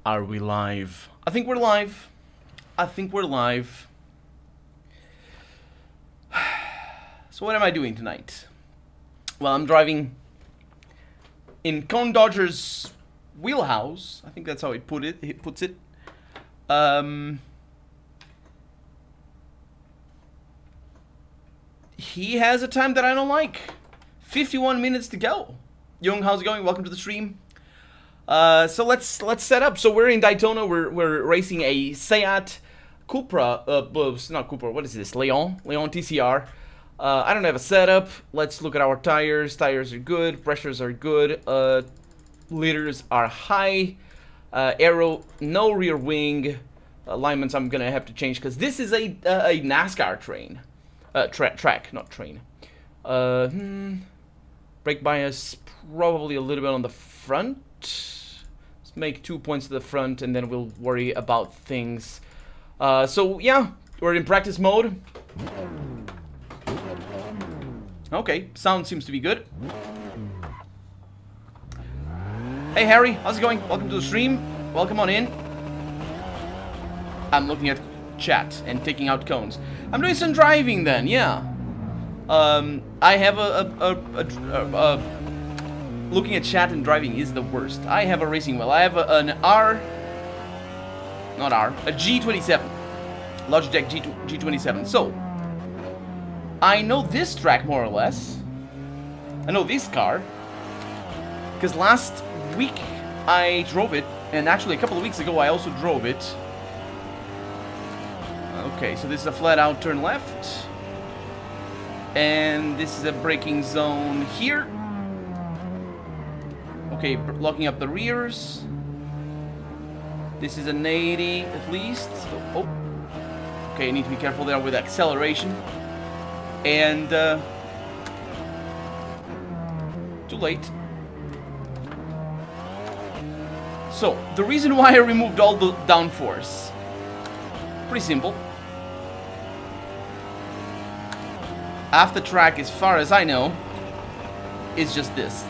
Are we live? I think we're live. I think we're live. So what am I doing tonight? Well, I'm driving in Conelanders' Wheelhouse. I think that's how it puts it. He has a time that I don't like. 51 minutes to go. Young, how's it going? Welcome to the stream. So let's set up. So we're in Daytona. We're racing a Seat Cupra. It's not Cupra. What is this? Leon TCR. I don't have a setup. Let's look at our tires. Tires are good. Pressures are good. Liters are high. Aero, no rear wing. Alignments I'm gonna have to change because this is a NASCAR train. Track, not train. Brake bias probably a little bit on the front. Let's make 2 points to the front and then we'll worry about things. So yeah, we're in practice mode. Okay, sound seems to be good. Hey Harry, how's it going? Welcome to the stream. Welcome on in. I'm looking at chat and taking out cones. I'm doing some driving then, yeah. I have looking at chat and driving is the worst. I have a racing wheel. I have an a G27. Logitech G27. So, I know this track more or less. I know this car. Because last week I drove it. And actually a couple of weeks ago I also drove it. Okay, so this is a flat out turn left. And this is a braking zone here. Okay, locking up the rears. This is an 80 at least. Oh. Okay, I need to be careful there with acceleration. And too late. So, the reason why I removed all the downforce. Pretty simple. Half the track, as far as I know, is just this.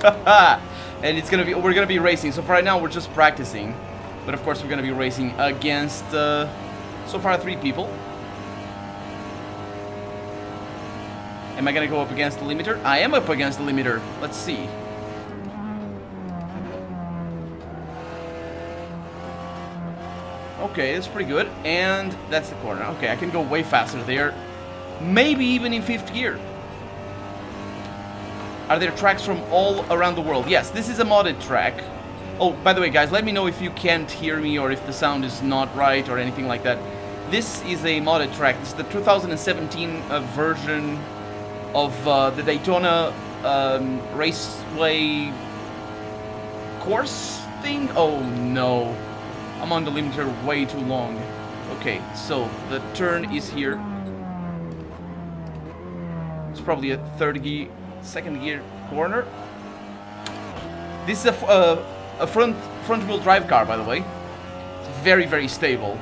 And it's we're gonna be racing. So for right now, we're just practicing. But of course, we're gonna be racing against so far 3 people. Am I gonna go up against the limiter? I am up against the limiter. Let's see. Okay, that's pretty good. And that's the corner. Okay, I can go way faster there. Maybe even in 5th gear. Are there tracks from all around the world? Yes, this is a modded track. Oh, by the way, guys, let me know if you can't hear me or if the sound is not right or anything like that. This is a modded track. This is the 2017 version of the Daytona Raceway course thing. Oh, no. I'm on the limiter way too long. Okay, so the turn is here. It's probably a 2nd gear corner. This is a front wheel drive car, by the way. It's very, very stable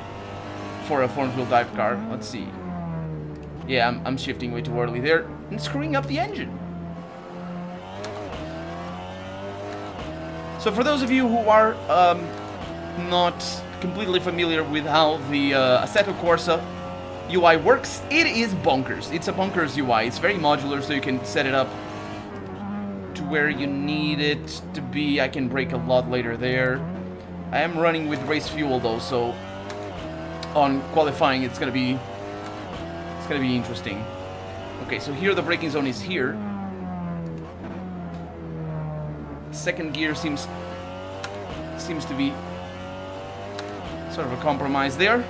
for a front wheel drive car. Let's see. Yeah, I'm shifting way too early there and screwing up the engine. So for those of you who are not completely familiar with how the Assetto Corsa UI works, it is bonkers. It's a bonkers UI. It's very modular, so you can set it up to where you need it to be. I can brake a lot later there. I am running with race fuel though, so on qualifying it's gonna be interesting. Okay, so here the braking zone is here. 2nd gear seems to be sort of a compromise there.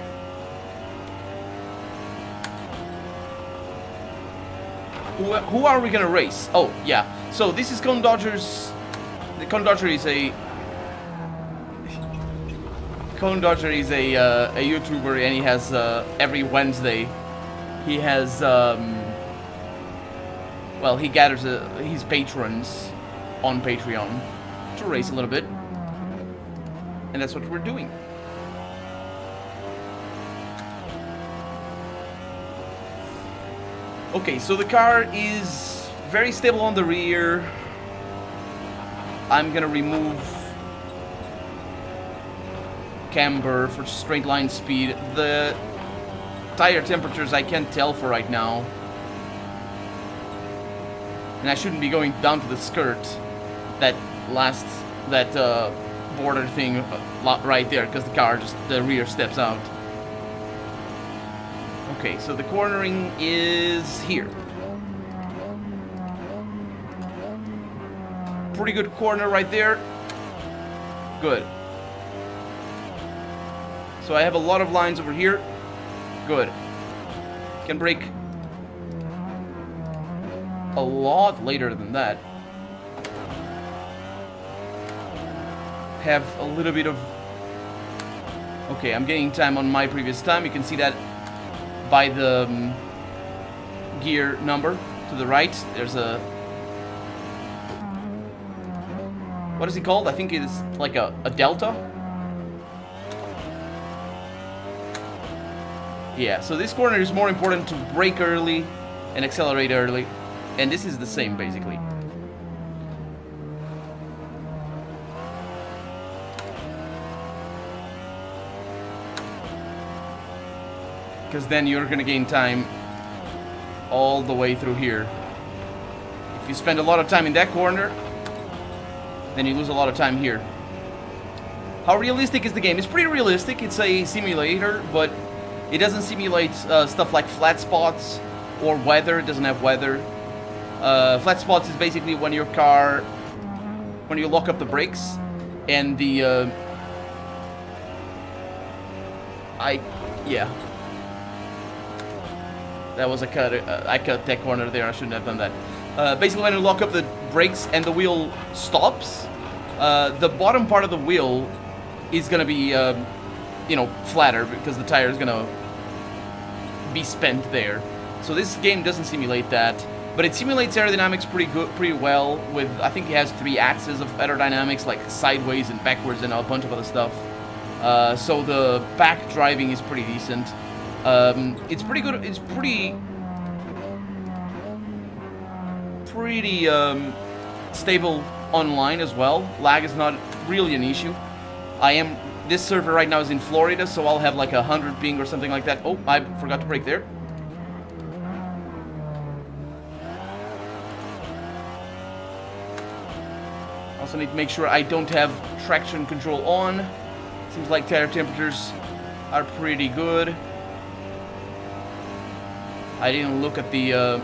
Who are we gonna race? Oh, yeah. So this is Conelanders. The Conelanders is a YouTuber, and he has every Wednesday he has well, he gathers his patrons on Patreon to race a little bit, and that's what we're doing. Okay, so the car is very stable on the rear. I'm gonna remove camber, for straight line speed. The tire temperatures I can't tell for right now. And I shouldn't be going down to the skirt, that border thing right there, because the car just, the rear steps out. Okay, so the cornering is here. Pretty good corner right there. Good. So I have a lot of lines over here. Good. Can brake a lot later than that. Have a little bit of... Okay, I'm gaining time on my previous time. You can see that by the gear number to the right. There's a... What is it called? I think it is like a delta. Yeah, so this corner is more important to brake early and accelerate early. And this is the same, basically. Because then you're going to gain time all the way through here. If you spend a lot of time in that corner, then you lose a lot of time here. How realistic is the game? It's pretty realistic. It's a simulator, but it doesn't simulate stuff like flat spots or weather. It doesn't have weather. Flat spots is basically when your car, when you lock up the brakes and the yeah, that was a cut. I cut that corner there. I shouldn't have done that. Basically, when you lock up the brakes and the wheel stops, the bottom part of the wheel is gonna be you know, flatter because the tire is gonna be spent there. So this game doesn't simulate that. But it simulates aerodynamics pretty well with, I think it has 3 axes of aerodynamics, like sideways and backwards and a bunch of other stuff. So the back driving is pretty decent. It's pretty good. It's pretty stable online as well. Lag is not really an issue. This server right now is in Florida, so I'll have like 100 ping or something like that. Oh, I forgot to brake there. Also need to make sure I don't have traction control on. Seems like tire temperatures are pretty good. I didn't look at the...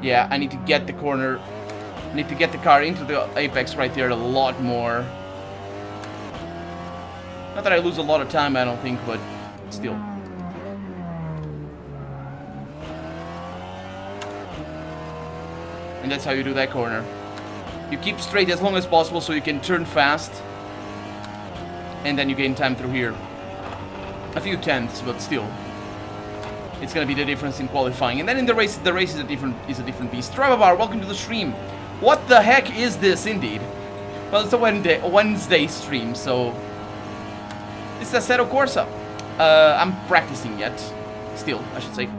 Yeah, I need to get the corner... I need to get the car into the apex right there a lot more. Not that I lose a lot of time, I don't think, but still. And that's how you do that corner. You keep straight as long as possible so you can turn fast. And then you gain time through here. A few tenths, but still. It's gonna be the difference in qualifying. And then in the race is a different beast. Travabar, welcome to the stream. What the heck is this indeed? Well, it's a Wednesday stream, so... It's Assetto Corsa. I'm practicing yet. Still, I should say.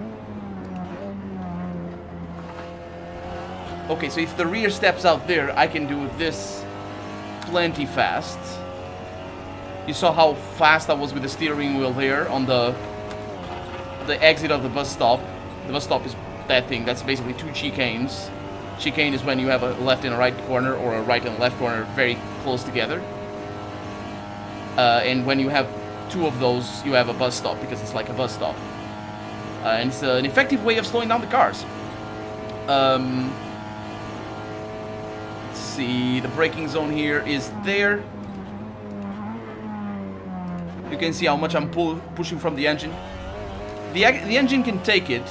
Okay, so if the rear steps out there, I can do this plenty fast. You saw how fast I was with the steering wheel there on the exit of the bus stop. The bus stop is that thing. That's basically 2 chicanes. Chicane is when you have a left and a right corner, or a right and left corner very close together. And when you have 2 of those, you have a bus stop, because it's like a bus stop. And it's an effective way of slowing down the cars. Let's see, the braking zone here is there. You can see how much I'm pushing from the engine. The engine can take it.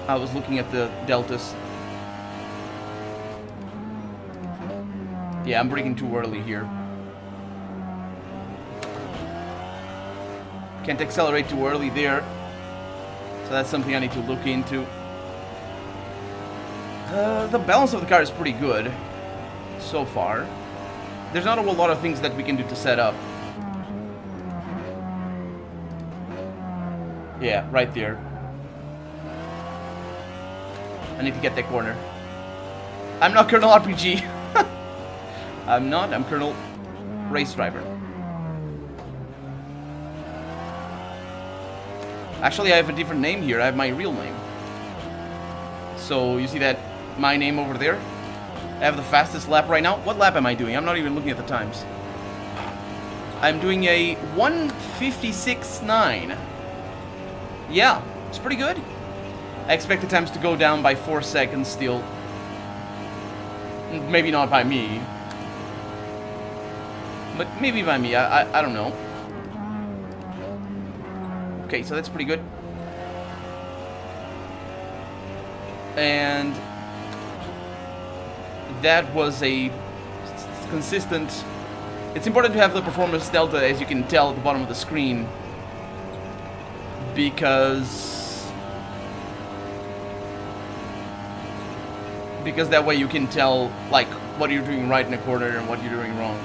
I was looking at the deltas. Yeah, I'm braking too early here. Can't accelerate too early there. So that's something I need to look into. The balance of the car is pretty good so far. There's not a whole lot of things that we can do to set up. Yeah, right there. I need to get that corner. I'm not Colonel RPG. I'm not. I'm Colonel Race Driver. Actually, I have a different name here. I have my real name. So, you see that my name over there? I have the fastest lap right now. What lap am I doing? I'm not even looking at the times. I'm doing a 1:56.9. Yeah, it's pretty good. I expect the times to go down by 4 seconds still. Maybe not by me. But maybe by me. I don't know. Okay, so that's pretty good. And that was a consistent... It's important to have the performance delta, as you can tell at the bottom of the screen, because that way you can tell, like, what you're doing right in a corner and what you're doing wrong.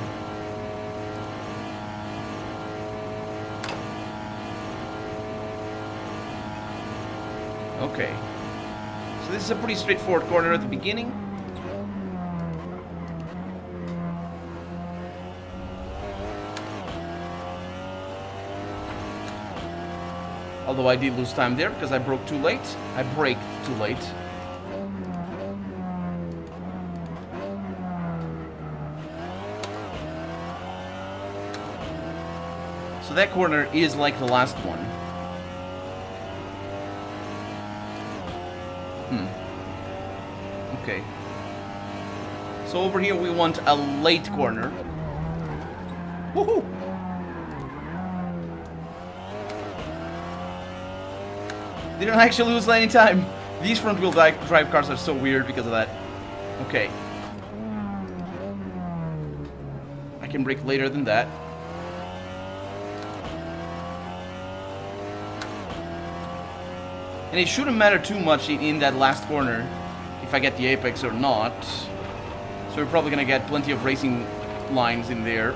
Okay. So this is a pretty straightforward corner at the beginning. Although I did lose time there because I broke too late. I braked too late. So that corner is like the last one. Okay. So over here we want a late corner. Woohoo! Didn't actually lose any time. These front-wheel drive cars are so weird because of that. Okay. I can brake later than that. And it shouldn't matter too much in that last corner if I get the apex or not. So we're probably gonna get plenty of racing lines in there.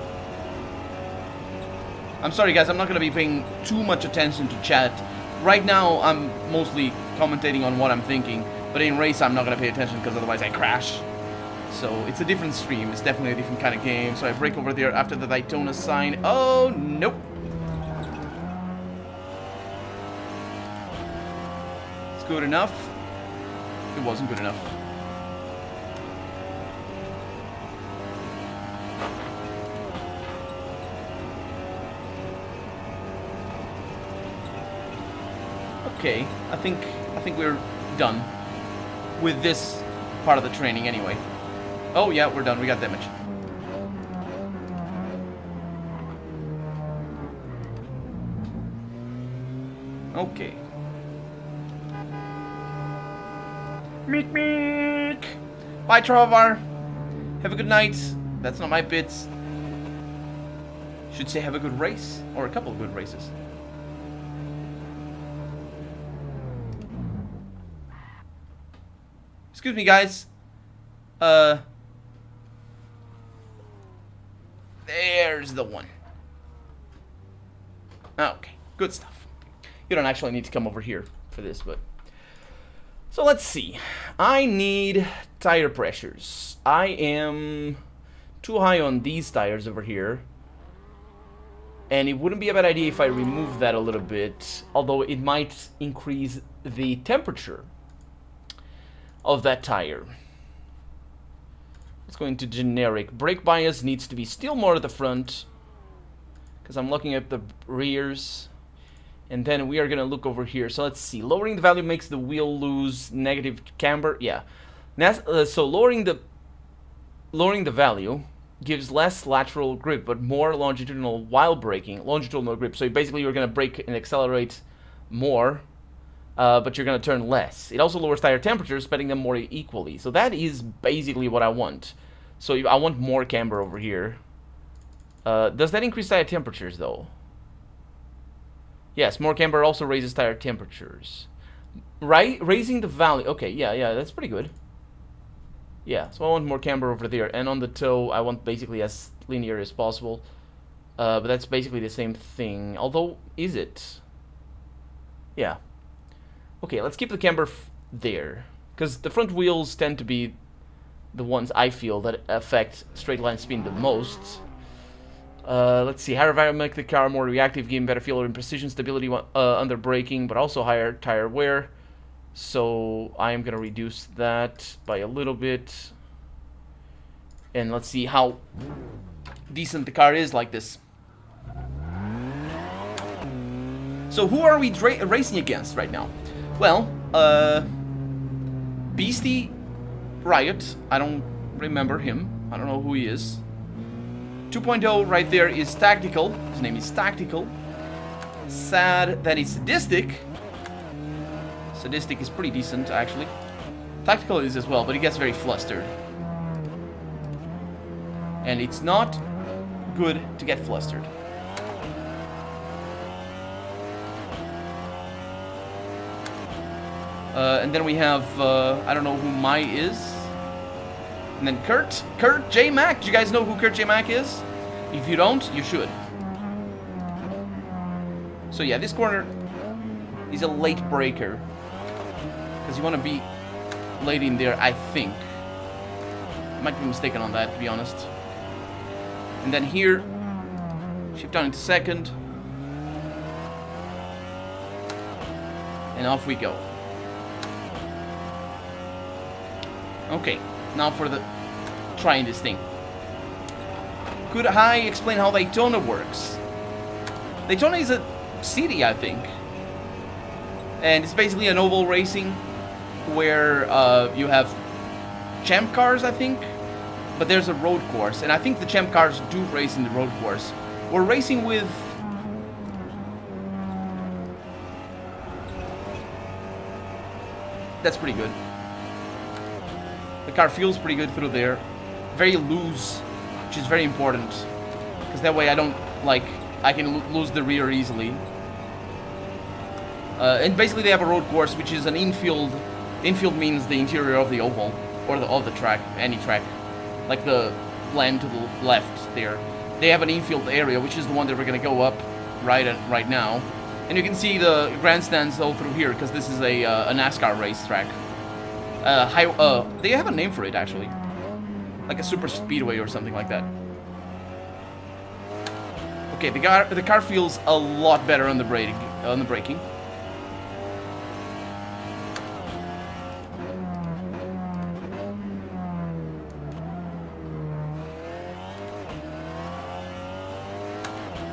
I'm sorry guys, I'm not gonna be paying too much attention to chat. Right now, I'm mostly commentating on what I'm thinking, but in race, I'm not going to pay attention because otherwise I crash. So, it's a different stream. It's definitely a different kind of game. So, I brake over there after the Daytona sign. Oh, nope. It's good enough. It wasn't good enough. Okay, I think we're done with this part of the training anyway. Oh yeah, we're done. We got damage. Okay. Meek meek. Bye, Travar. Have a good night. That's not my bits. Should say have a good race or a couple of good races. Excuse me, guys. There's the one. Okay, good stuff. You don't actually need to come over here for this, but... So let's see. I need tire pressures. I am too high on these tires over here. And it wouldn't be a bad idea if I remove that a little bit, although it might increase the temperature of that tire. Let's go into generic. Brake bias needs to be still more at the front, because I'm looking at the rears. And then we are going to look over here. So let's see. Lowering the value makes the wheel lose negative camber. Yeah. So lowering the value gives less lateral grip, but more longitudinal while braking. Longitudinal grip. So basically you're going to brake and accelerate more, but you're going to turn less. It also lowers tire temperatures, spreading them more equally. So that is basically what I want. So I want more camber over here. Does that increase tire temperatures, though? Yes, more camber also raises tire temperatures. Right? Raising the value. Okay, yeah, that's pretty good. Yeah, so I want more camber over there. And on the toe, I want basically as linear as possible. But that's basically the same thing. Although, is it? Yeah. Okay, let's keep the camber there. Because the front wheels tend to be the ones I feel that affect straight line speed the most. Let's see, higher value make the car more reactive, giving better feel and precision stability under braking, but also higher tire wear. So I am going to reduce that by a little bit. And let's see how decent the car is like this. So who are we racing against right now? Well, Beastie Riot. I don't remember him. I don't know who he is. 2.0 right there is Tactical. His name is Tactical. Sad that he's Sadistic. Sadistic is pretty decent, actually. Tactical is as well, but he gets very flustered. And it's not good to get flustered. And then we have, I don't know who Mai is. And then Kurt J. Mac. Do you guys know who Kurt J. Mac is? If you don't, you should. So yeah, this corner is a late breaker. Because you want to be late in there, I think. Might be mistaken on that, to be honest. And then here, shift down into second. And off we go. Okay, now for the trying this thing. Could I explain how Daytona works? Daytona is a city, I think. And it's basically an oval racing where you have champ cars, I think. But there's a road course. And I think the champ cars do race in the road course. We're racing with... That's pretty good. The car feels pretty good through there. Very loose, which is very important. Because that way I don't, like, I can lose the rear easily. And basically they have a road course, which is an infield. Infield means the interior of the oval. Or of the track, any track. Like the land to the left there. They have an infield area, which is the one that we're going to go up right now. And you can see the grandstands all through here, because this is a NASCAR racetrack. They have a name for it, actually. Like a super speedway or something like that. Okay, the car feels a lot better on the braking.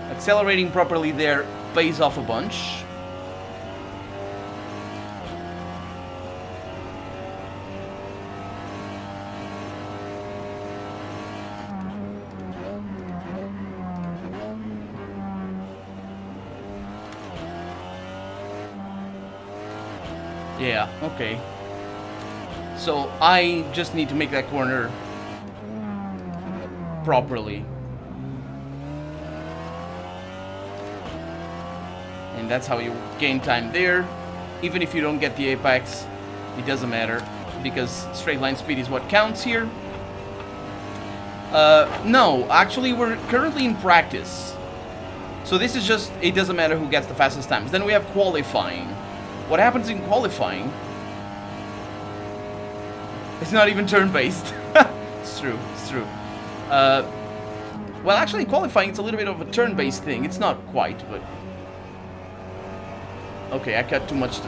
Accelerating properly there pays off a bunch. Yeah, okay. So I just need to make that corner properly. And that's how you gain time there. Even if you don't get the apex, it doesn't matter, because straight line speed is what counts here. No, actually we're currently in practice. So this is just, it doesn't matter who gets the fastest times. Then we have qualifying. What happens in qualifying? It's not even turn-based. It's true, it's true. Well, actually in qualifying it's a little bit of a turn-based thing. It's not quite, but... Okay, I cut too much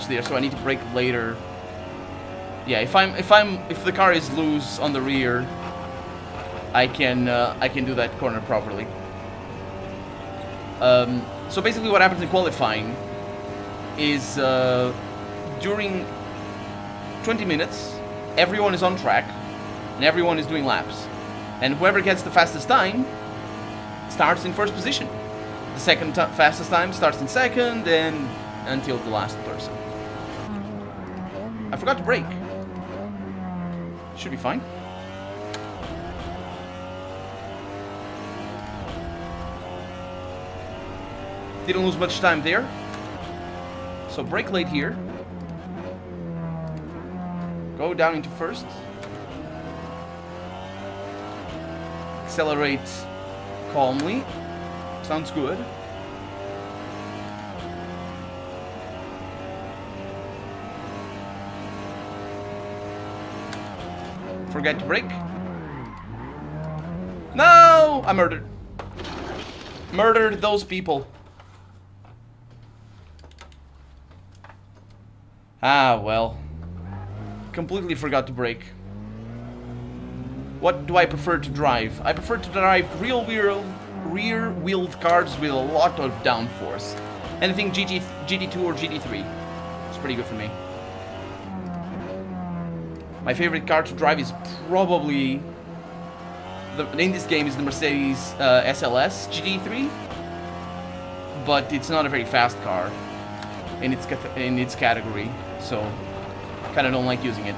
there, so I need to brake later. Yeah, if the car is loose on the rear, I can do that corner properly. So basically, what happens in qualifying is during 20 minutes, everyone is on track and everyone is doing laps, and whoever gets the fastest time starts in first position. The second fastest time starts in second, and until the last person. I forgot to brake. Should be fine. Didn't lose much time there. So brake late here. Go down into first. Accelerate calmly. Sounds good. forget to brake. No! I murdered. Murdered those people. Ah, well. Completely forgot to brake. What do I prefer to drive? I prefer to drive rear-wheeled cars with a lot of downforce. Anything GT2 or GT3. It's pretty good for me. My favorite car to drive is probably... in this game is the Mercedes SLS GT3. But it's not a very fast car in its category. So, kind of don't like using it.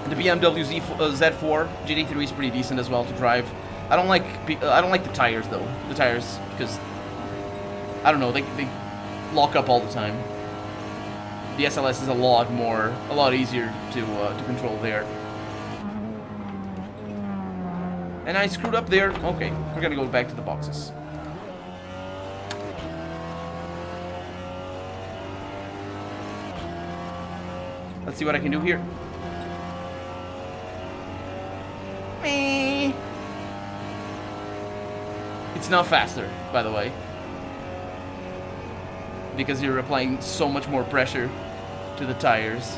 The BMW Z4 GT3 is pretty decent as well to drive. I don't like the tires though. The tires, because I don't know, they lock up all the time. The SLS is a lot easier to control there. And I screwed up there. Okay, we're gonna go back to the boxes. Let's see what I can do here. It's not faster, by the way, because you're applying so much more pressure to the tires.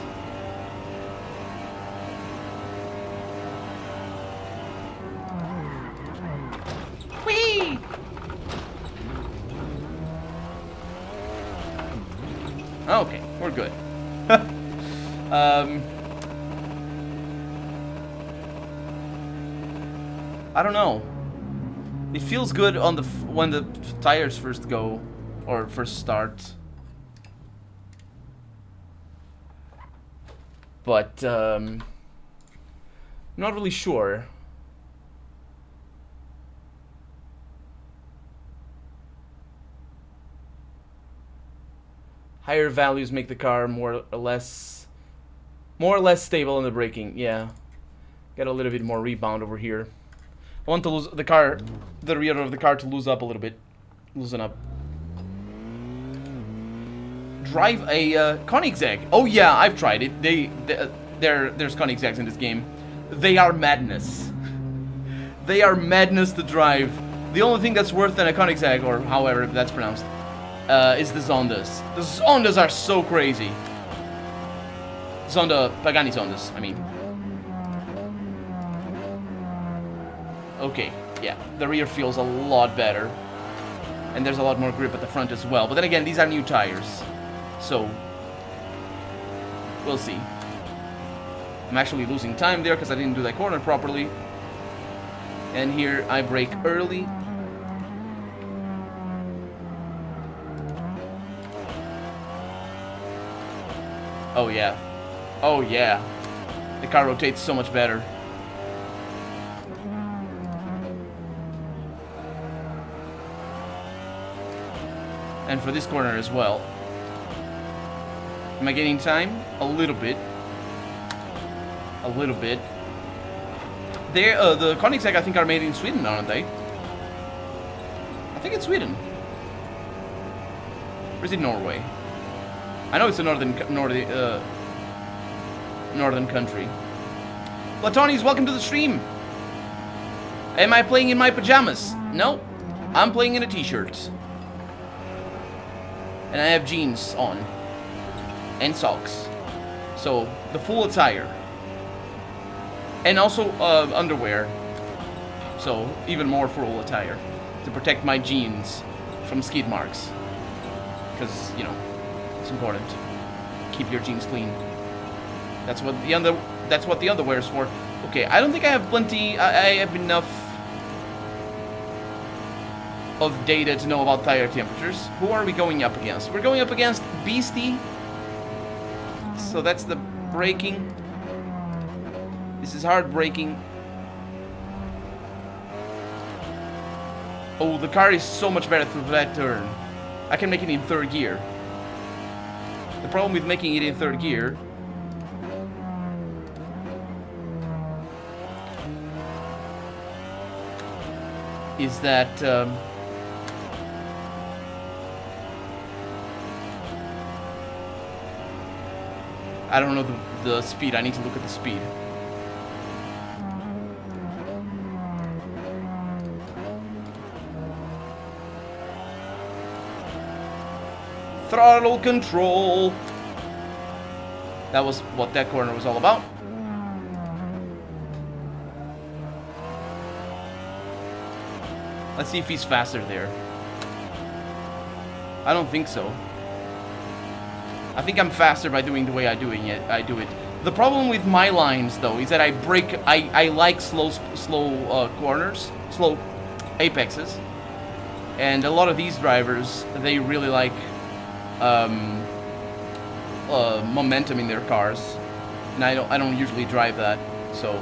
Whee! Okay, we're good. I don't know. It feels good on when the tires first go or first start, but not really sure. Higher values make the car more or less stable in the braking. Yeah, get a little bit more rebound over here. I want to lose the rear of the car to loosen up a little bit. Loosen up. Drive a Koenigsegg. Oh yeah, I've tried it. There's Koenigsegg's in this game. They are madness. They are madness to drive. The only thing that's worse than a Koenigsegg, or however that's pronounced, is the Zondas. The Zondas are so crazy. Pagani Zondas, I mean. Okay, yeah, the rear feels a lot better. And there's a lot more grip at the front as well. But then again, these are new tires. So, we'll see. I'm actually losing time there because I didn't do that corner properly. And here I brake early. Oh yeah. Oh yeah. The car rotates so much better. And for this corner as well. Am I getting time? A little bit. A little bit. The Koenigsegg, I think, are made in Sweden, aren't they? I think it's Sweden. Or is it Norway? I know it's a northern country. Platonis, welcome to the stream. Am I playing in my pajamas? No, I'm playing in a t-shirt. And I have jeans on. And socks. So, the full attire. And also, underwear. So, even more full attire. To protect my jeans from skid marks. Because, you know, it's important. Keep your jeans clean. That's what the underwear is for. Okay, I don't think I have plenty... I have enough of data to know about tire temperatures. Who are we going up against? We're going up against Beastie. So that's the braking. This is hard braking. Oh, the car is so much better through that turn. I can make it in third gear. The problem with making it in third gear is that I don't know the speed. I need to look at the speed. Throttle control. That was what that corner was all about. Let's see if he's faster there. I don't think so. I think I'm faster by doing the way I do it. The problem with my lines, though, is that I like slow corners, slow apexes, and a lot of these drivers, they really like momentum in their cars, and I don't usually drive that, so.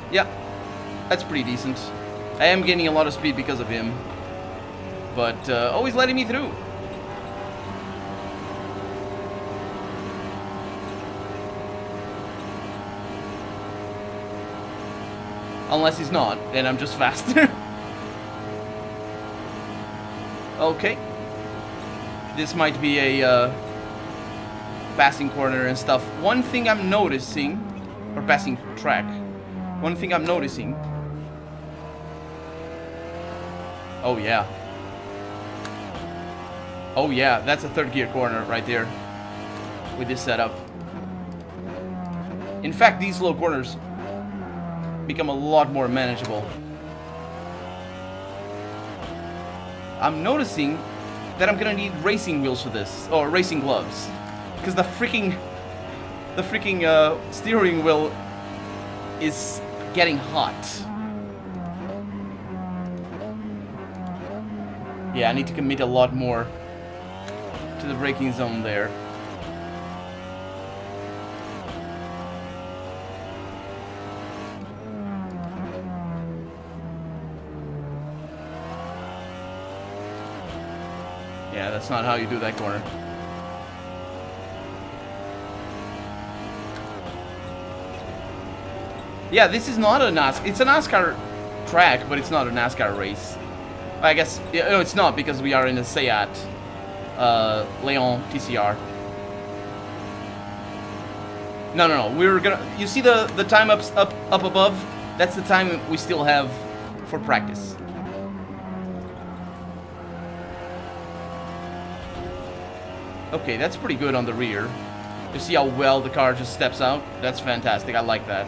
Yeah, that's pretty decent. I am gaining a lot of speed because of him, but always letting me through. Unless he's not, then I'm just faster. Okay. This might be a passing corner and stuff. One thing I'm noticing, or passing track. One thing I'm noticing. Oh yeah. Oh yeah, that's a third gear corner right there with this setup. In fact, these low corners become a lot more manageable. I'm noticing that I'm gonna need racing wheels for this, or racing gloves, because the freaking steering wheel is getting hot. Yeah, I need to commit a lot more to the braking zone there. Yeah, that's not how you do that corner. Yeah, this is not a NASCAR. It's a NASCAR track, but it's not a NASCAR race. I guess no, it's not, because we are in a Seat Leon TCR. No. We're gonna. You see the time up above? That's the time we still have for practice. Okay, that's pretty good on the rear. You see how well the car just steps out? That's fantastic. I like that.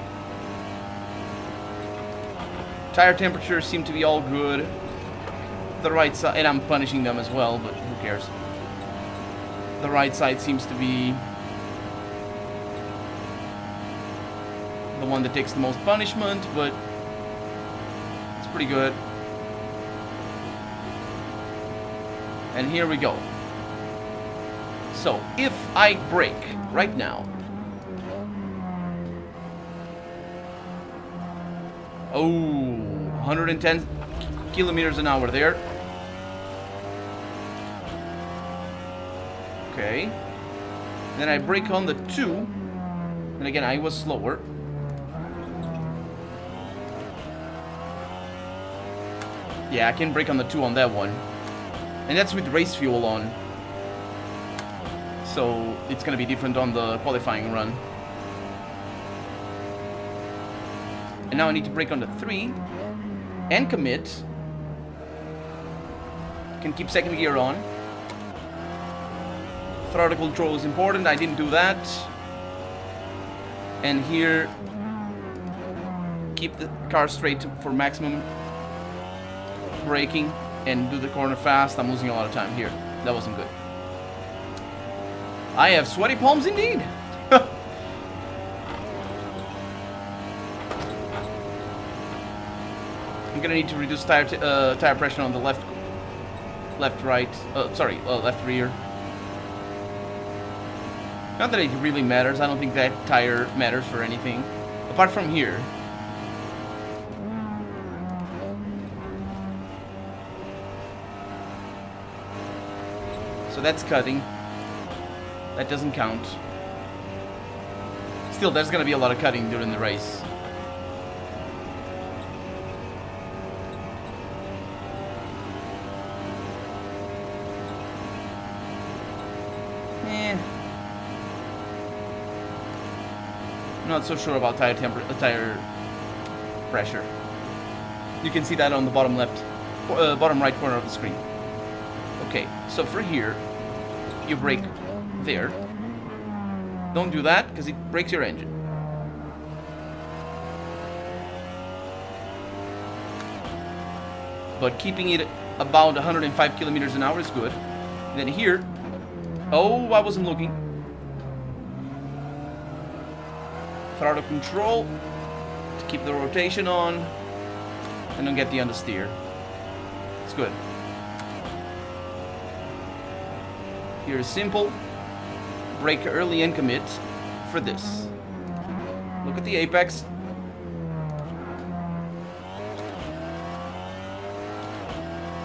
Tire temperatures seem to be all good. The right side, and I'm punishing them as well, but who cares? The right side seems to be the one that takes the most punishment, but it's pretty good. And here we go. So, if I brake right now. Oh, 110 kilometers an hour there. Okay. Then I brake on the 2. And again, I was slower. Yeah, I can brake on the 2 on that one. And that's with race fuel on. So it's gonna be different on the qualifying run. And now I need to brake on the 3 and commit. Can keep second gear on. Throttle control is important. I didn't do that. And here, keep the car straight for maximum braking and do the corner fast. I'm losing a lot of time here. That wasn't good. I have sweaty palms indeed. I'm gonna need to reduce tire pressure on the left rear. Not that it really matters. I don't think that tire matters for anything apart from here. So that's cutting. That doesn't count. Still, there's gonna be a lot of cutting during the race. not so sure about tire pressure. You can see that on the bottom left, bottom right corner of the screen. Okay, so for here, you brake there. Don't do that, because it breaks your engine. But keeping it about 105 kilometers an hour is good. And then here, oh, I wasn't looking. Throttle control to keep the rotation on, and don't get the understeer. It's good. Here is simple. Brake early and commit for this. Look at the apex.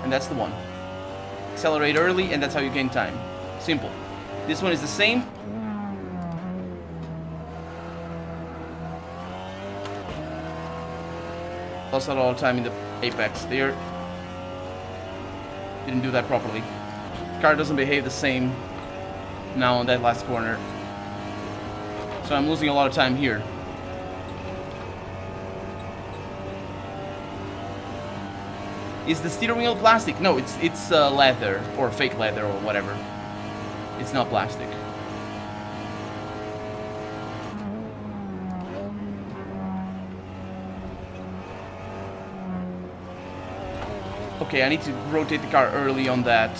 And that's the one. Accelerate early, and that's how you gain time. Simple. This one is the same. Lost a lot of time in the apex there. Didn't do that properly. The car doesn't behave the same now on that last corner. So I'm losing a lot of time here. Is the steering wheel plastic? No, it's leather or fake leather or whatever. It's not plastic. Okay, I need to rotate the car early on that,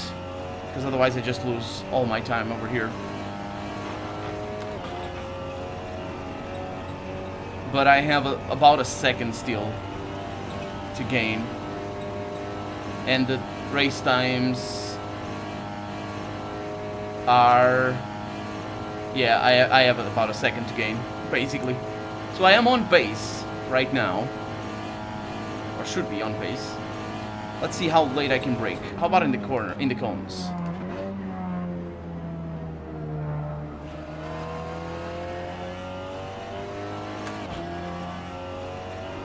because otherwise I just lose all my time over here. But I have about a second still to gain. And the race times are... yeah, I have about a second to gain, basically. So I am on pace right now. Or should be on pace. Let's see how late I can brake. How about in the corner, in the cones?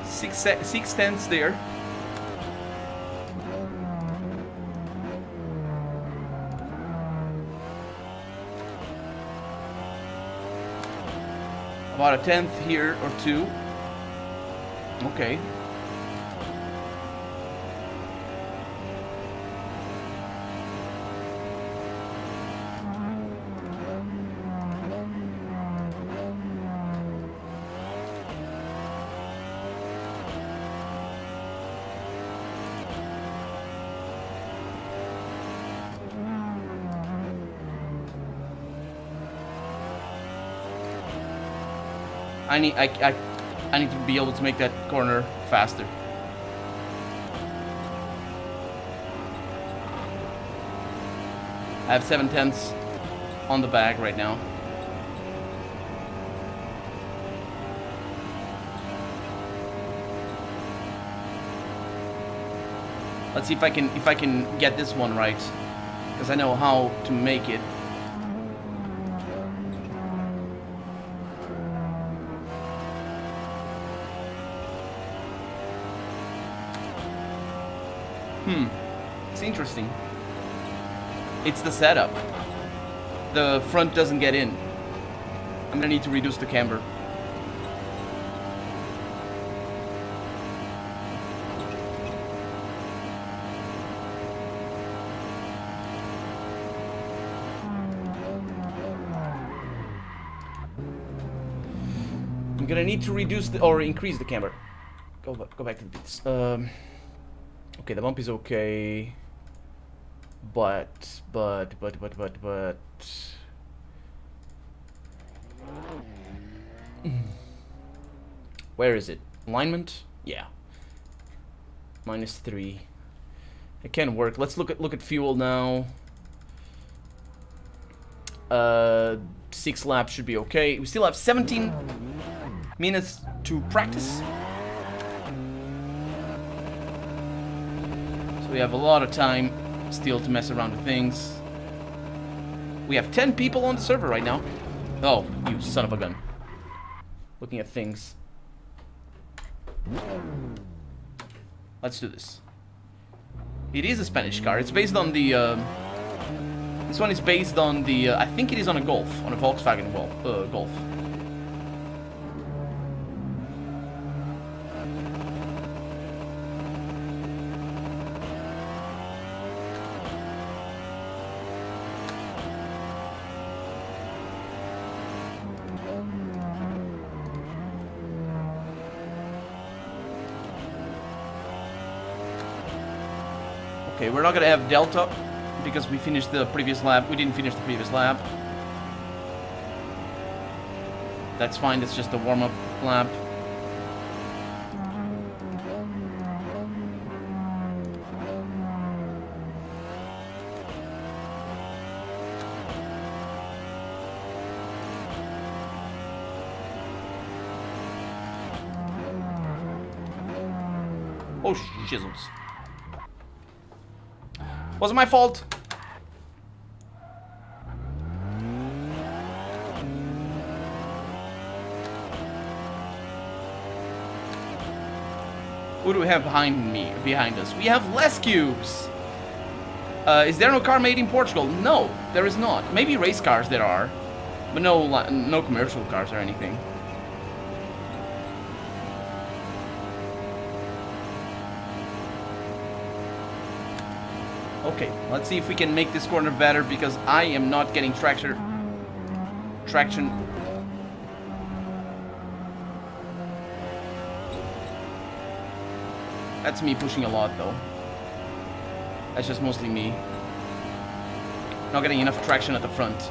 Six tenths there. About a tenth here or two. Okay. I need to be able to make that corner faster. I have 7 tenths on the bag right now. Let's see if I can get this one right, because I know how to make it. It's interesting. It's the setup. The front doesn't get in. I'm gonna need to reduce the camber. I'm gonna need to reduce the, or increase the camber. Go back to the beats. Okay, the bump is okay, but where is it? Alignment? Yeah. -3. It can work. Let's look at fuel now. 6 laps should be okay. We still have 17 minutes to practice. We have a lot of time still to mess around with things. We have 10 people on the server right now. Oh, you son of a gun. Looking at things. Let's do this. It is a Spanish car. It's based on the... this one is based on the... I think it is on a Golf. On a Volkswagen Golf. Okay, we're not gonna have Delta because we finished the previous lap. We didn't finish the previous lap. That's fine, that's just a warm-up lap. Oh, shizzles. Wasn't my fault. What do we have behind us? We have less cubes. Is there no car made in Portugal? No, there is not. Maybe race cars there are, but no commercial cars or anything. Okay, let's see if we can make this corner better because I am not getting traction. That's me pushing a lot though. That's just mostly me. Not getting enough traction at the front.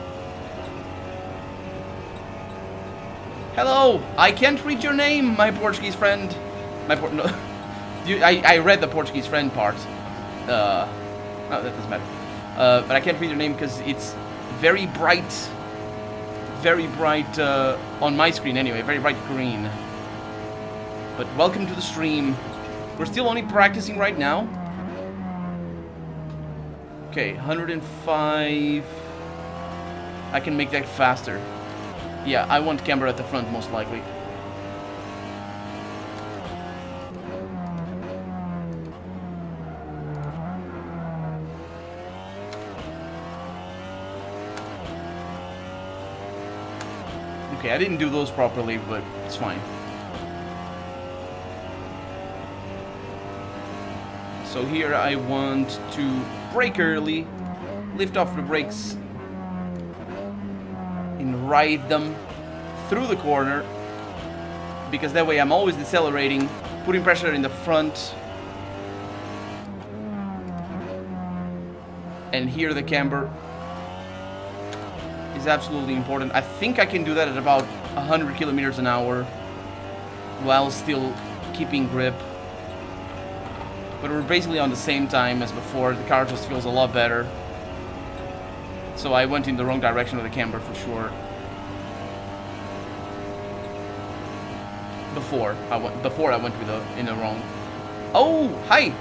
Hello! I can't read your name, my Portuguese friend. No. I read the Portuguese friend part. No, that doesn't matter. But I can't read your name because it's very bright on my screen anyway, very bright green. But welcome to the stream. We're still only practicing right now. Okay, 105. I can make that faster. Yeah, I want camber at the front most likely. Okay, I didn't do those properly, but it's fine. So here I want to brake early, lift off the brakes, and ride them through the corner, because that way I'm always decelerating, putting pressure in the front, and here the camber is absolutely important. I think I can do that at about 100 kilometers an hour while still keeping grip. But we're basically on the same time as before. The car just feels a lot better. So I went in the wrong direction with the camber for sure. Before I went in the wrong. Oh, hi.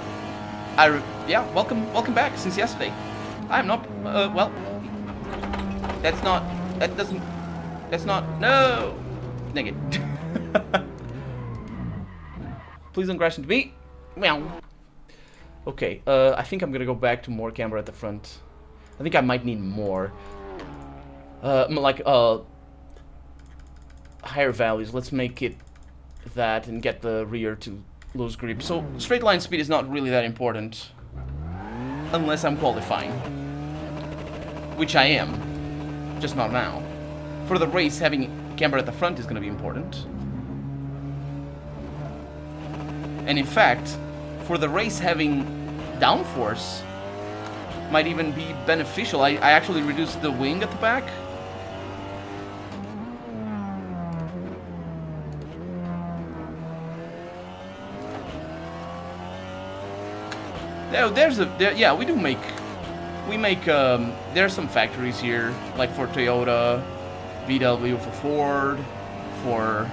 Yeah, welcome back since yesterday. I'm not well. That's not no. Dang it. Please don't crash into me. Meow. Okay, I think I'm gonna go back to more camber at the front. I think I might need more. Like, higher values. Let's make it that and get the rear to lose grip. So, straight line speed is not really that important. Unless I'm qualifying. Which I am. Just not now. For the race, having camber at the front is gonna be important. And in fact, for the race, having downforce might even be beneficial. I actually reduced the wing at the back. Yeah, we make there's some factories here, like for Toyota, VW, for Ford, for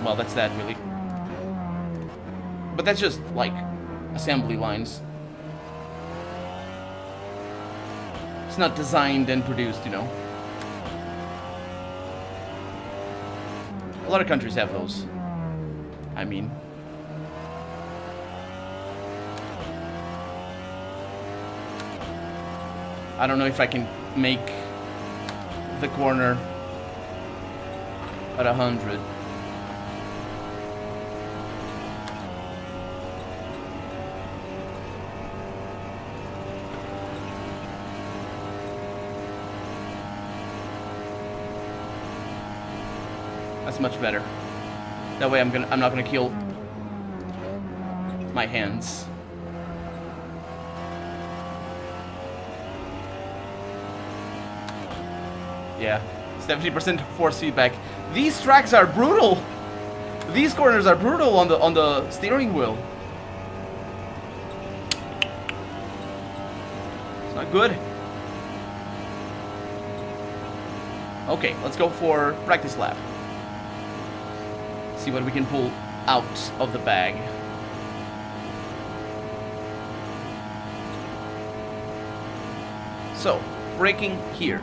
well, that's that really. But that's just like assembly lines. It's not designed and produced, you know. A lot of countries have those. I mean, I don't know if I can make the corner at 100. That's much better. That way I'm not gonna kill my hands. Yeah, 70% force feedback. These tracks are brutal. These corners are brutal on the steering wheel. It's not good. Okay, let's go for practice lap. See what we can pull out of the bag. So, braking here.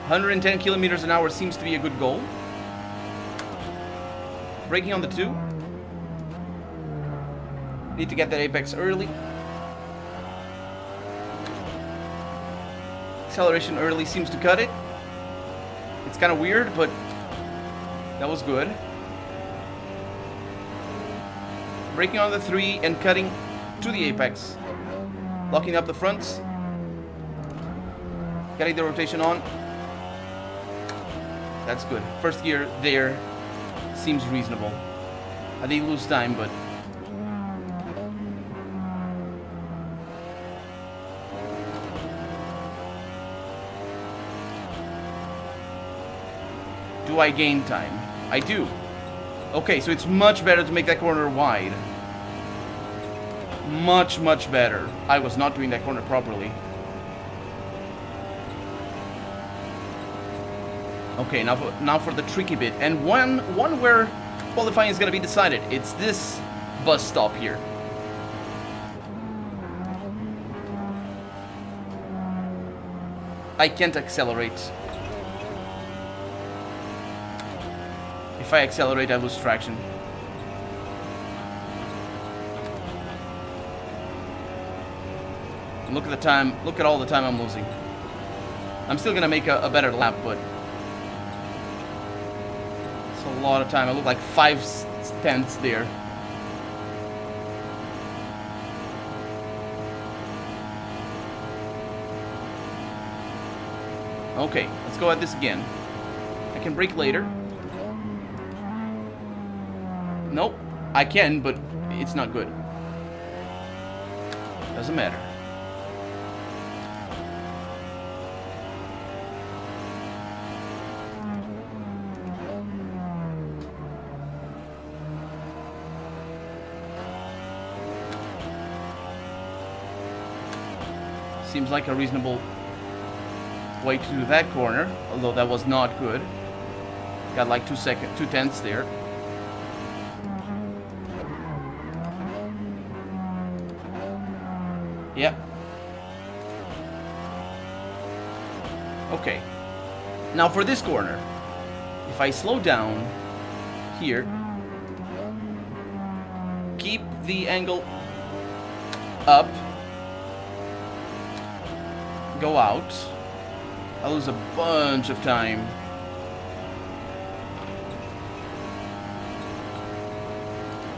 (110 kilometers an hour seems to be a good goal. Braking on the 2. Need to get that apex early. Acceleration early seems to cut it. It's kind of weird, but that was good. Braking on the 3 and cutting to the apex. Locking up the fronts. Getting the rotation on. That's good. First gear there seems reasonable. I did lose time, but... do I gain time? I do. Okay, so it's much better to make that corner wide. Much, much better. I was not doing that corner properly. Okay, now for the tricky bit. And one where qualifying is going to be decided. It's this bus stop here. I can't accelerate. If I accelerate, I lose traction. And look at the time. Look at all the time I'm losing. I'm still gonna make a better lap, but it's a lot of time. I look like 5/10 there. Okay, let's go at this again. I can brake later. Nope, I can, but it's not good. Doesn't matter. Seems like a reasonable way to do that corner, although that was not good. Got like 2/10 there. Yep. Okay. Now for this corner, if I slow down here, keep the angle up, go out, I lose a bunch of time.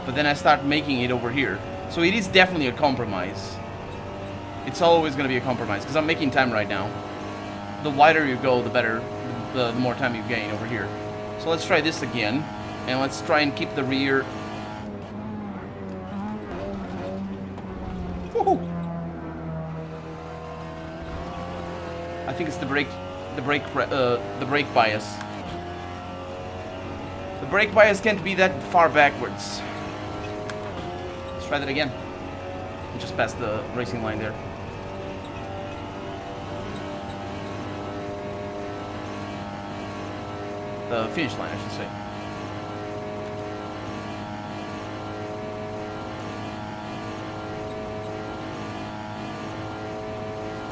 But then I start making it over here. So it is definitely a compromise. It's always going to be a compromise, because I'm making time right now. The wider you go, the better, the more time you gain over here. So let's try this again, and let's try and keep the rear. Woohoo! I think it's the brake bias. The brake bias can't be that far backwards. Let's try that again. Just past the racing line there. The finish line, I should say.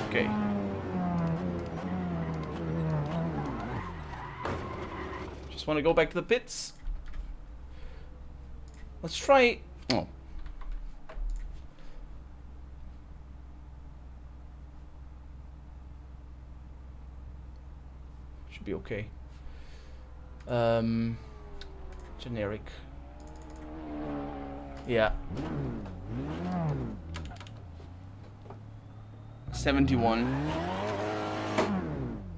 Okay. Just want to go back to the pits. Let's try... Oh. Should be okay. Generic. Yeah. 71.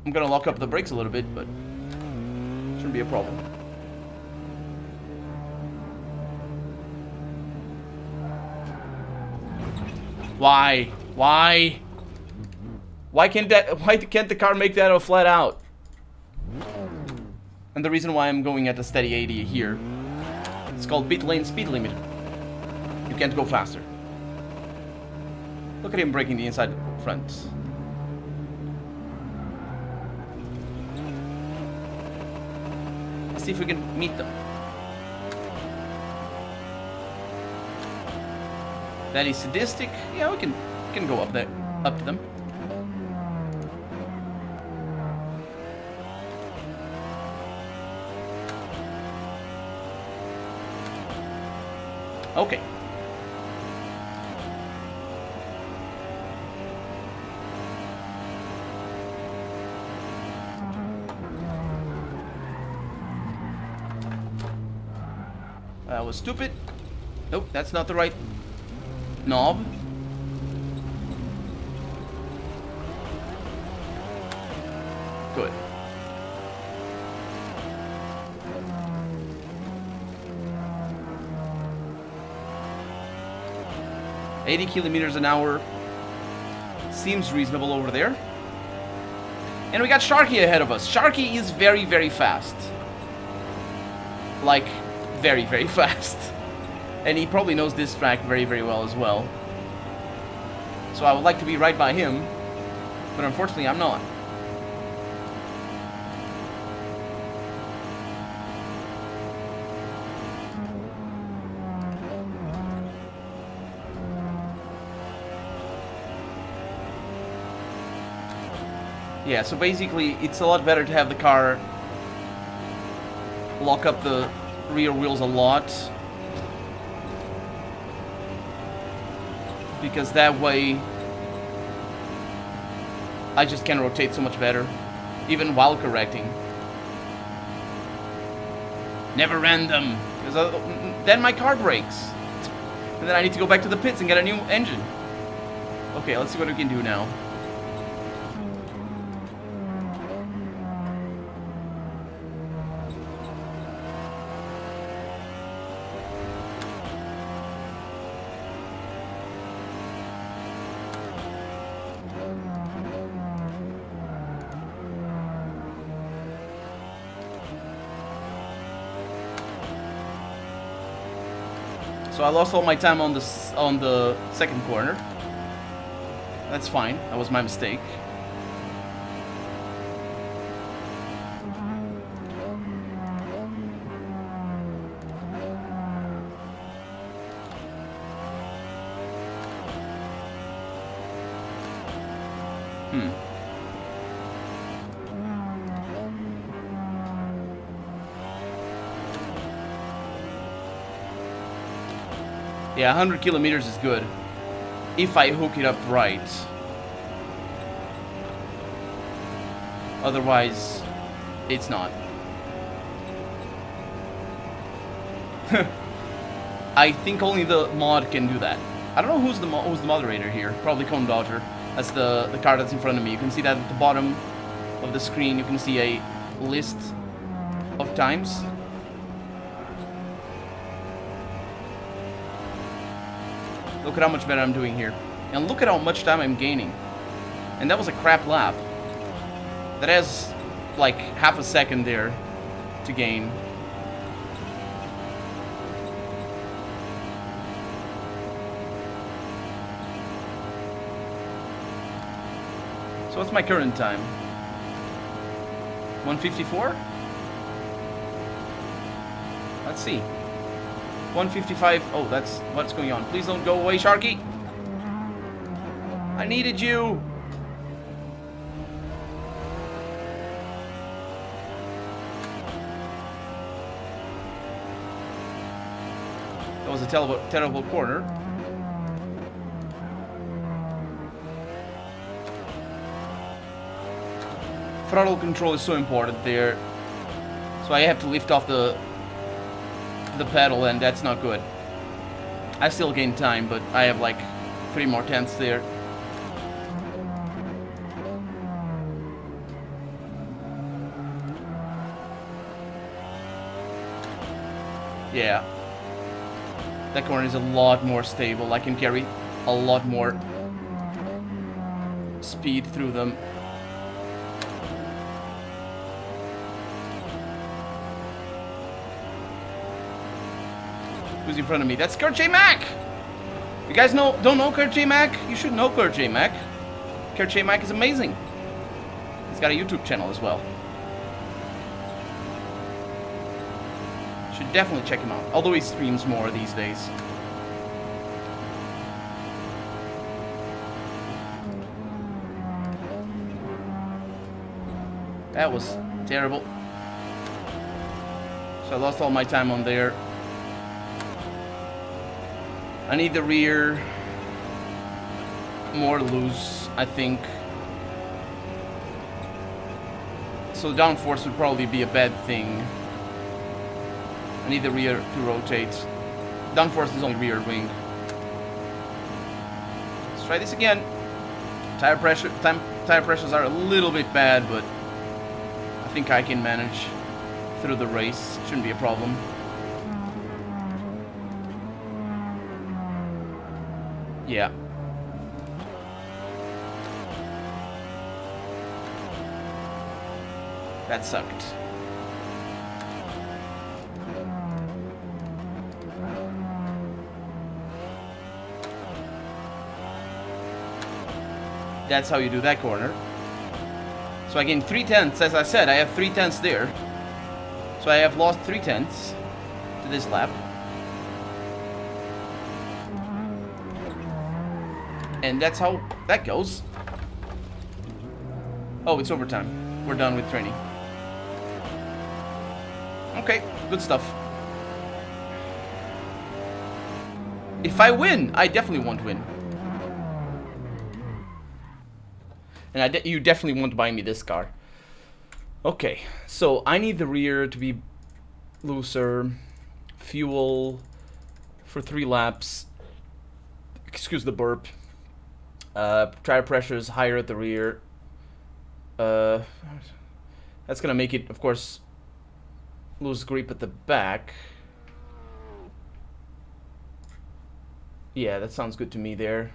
I'm gonna lock up the brakes a little bit, but shouldn't be a problem. Why? Why? Why can't the car make that a flat out? And the reason why I'm going at a steady 80 here, it's called pit lane speed limit. You can't go faster. Look at him breaking the inside front. Let's see if we can meet them. That is sadistic. Yeah, we can go up there, up to them. Okay. That was stupid. Nope, that's not the right knob. Good. $80 kilometers an hour seems reasonable over there. And we got Sharky ahead of us. Sharky is very, very fast. Like, very, very fast. And he probably knows this track very, very well as well. So I would like to be right by him, but unfortunately I'm not. Yeah, so basically it's a lot better to have the car lock up the rear wheels a lot, because that way I just can rotate so much better, even while correcting. Never random, because then my car breaks, and then I need to go back to the pits and get a new engine. Okay, let's see what we can do now. So I lost all my time on the second corner. That's fine. That was my mistake. Yeah, 100 kilometers is good, if I hook it up right. Otherwise, it's not. I think only the mod can do that. I don't know who's the moderator here. Probably Conelanders. That's the car that's in front of me. You can see that at the bottom of the screen. You can see a list of times. Look at how much better I'm doing here. And look at how much time I'm gaining. And that was a crap lap. That has like half a second there to gain. So what's my current time? 154? Let's see. 155. Oh, that's what's going on. Please don't go away, Sharky. I needed you. That was a terrible corner. Throttle control is so important there. So I have to lift off the pedal, and that's not good. I still gain time, but I have like 3 more tenths there. Yeah. That corner is a lot more stable. I can carry a lot more speed through them. Who's in front of me? That's Kurt J. Mack! You guys don't know Kurt J. Mack? You should know Kurt J. Mack. Kurt J. Mack is amazing. He's got a YouTube channel as well. Should definitely check him out. Although he streams more these days. That was terrible. So I lost all my time on there. I need the rear more loose, I think. So downforce would probably be a bad thing. I need the rear to rotate. Downforce is only rear wing. Let's try this again. Tire pressures are a little bit bad, but I think I can manage through the race. Shouldn't be a problem. Yeah. That sucked. That's how you do that corner. So I gained 3/10, as I said, I have 3/10 there. So I have lost 3/10 to this lap. And that's how that goes. Oh, it's overtime. We're done with training. Okay, good stuff. If I win, I definitely won't win. And you definitely won't buy me this car. Okay, so I need the rear to be looser. Fuel for 3 laps. Excuse the burp. Tire pressure is higher at the rear. That's gonna make it, of course, lose grip at the back. Yeah, that sounds good to me there.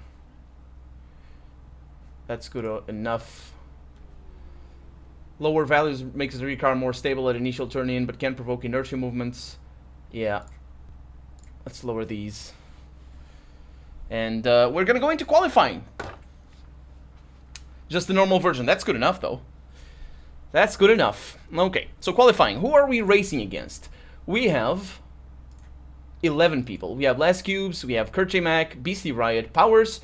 That's good enough. Lower values makes the rear car more stable at initial turn-in, but can provoke inertia movements. Yeah. Let's lower these. And we're gonna go into qualifying. Just the normal version. That's good enough, though. That's good enough. Okay, so qualifying. Who are we racing against? We have 11 people. We have Les Cubes, we have Kurt J. Mack, BC Riot, Powers,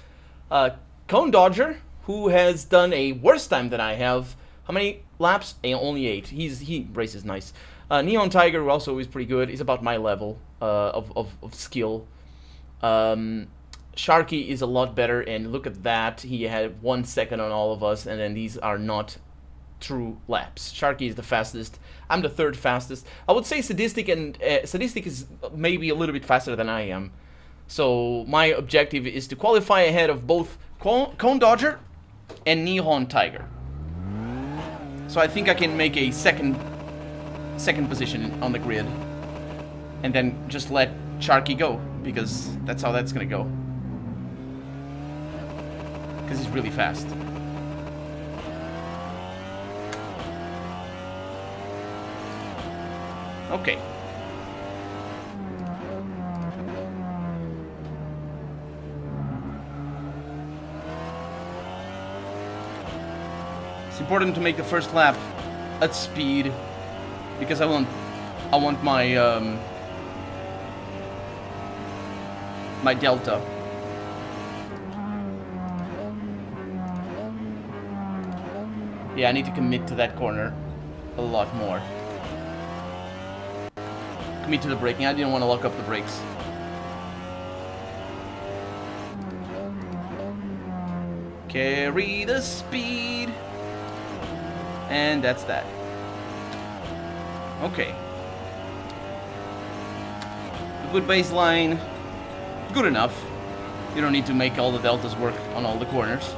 Cone Dodger, who has done a worse time than I have. How many laps? Only 8. He races nice. Neon Tiger, who also is pretty good. He's about my level of skill. Sharky is a lot better, and look at that. He had 1 second on all of us, and then these are not true laps. Sharky is the fastest. I'm the 3rd fastest. I would say Sadistic, and Sadistic is maybe a little bit faster than I am. So my objective is to qualify ahead of both Cone Dodger and Neon Tiger. So I think I can make a second position on the grid, and then just let Sharky go, because that's how that's gonna go. Because he's really fast. Okay. It's important to make the first lap at speed, because I want my my delta. Yeah, I need to commit to that corner a lot more. Commit to the braking. I didn't want to lock up the brakes. Carry the speed. And that's that. Okay. A good baseline. Good enough. You don't need to make all the deltas work on all the corners.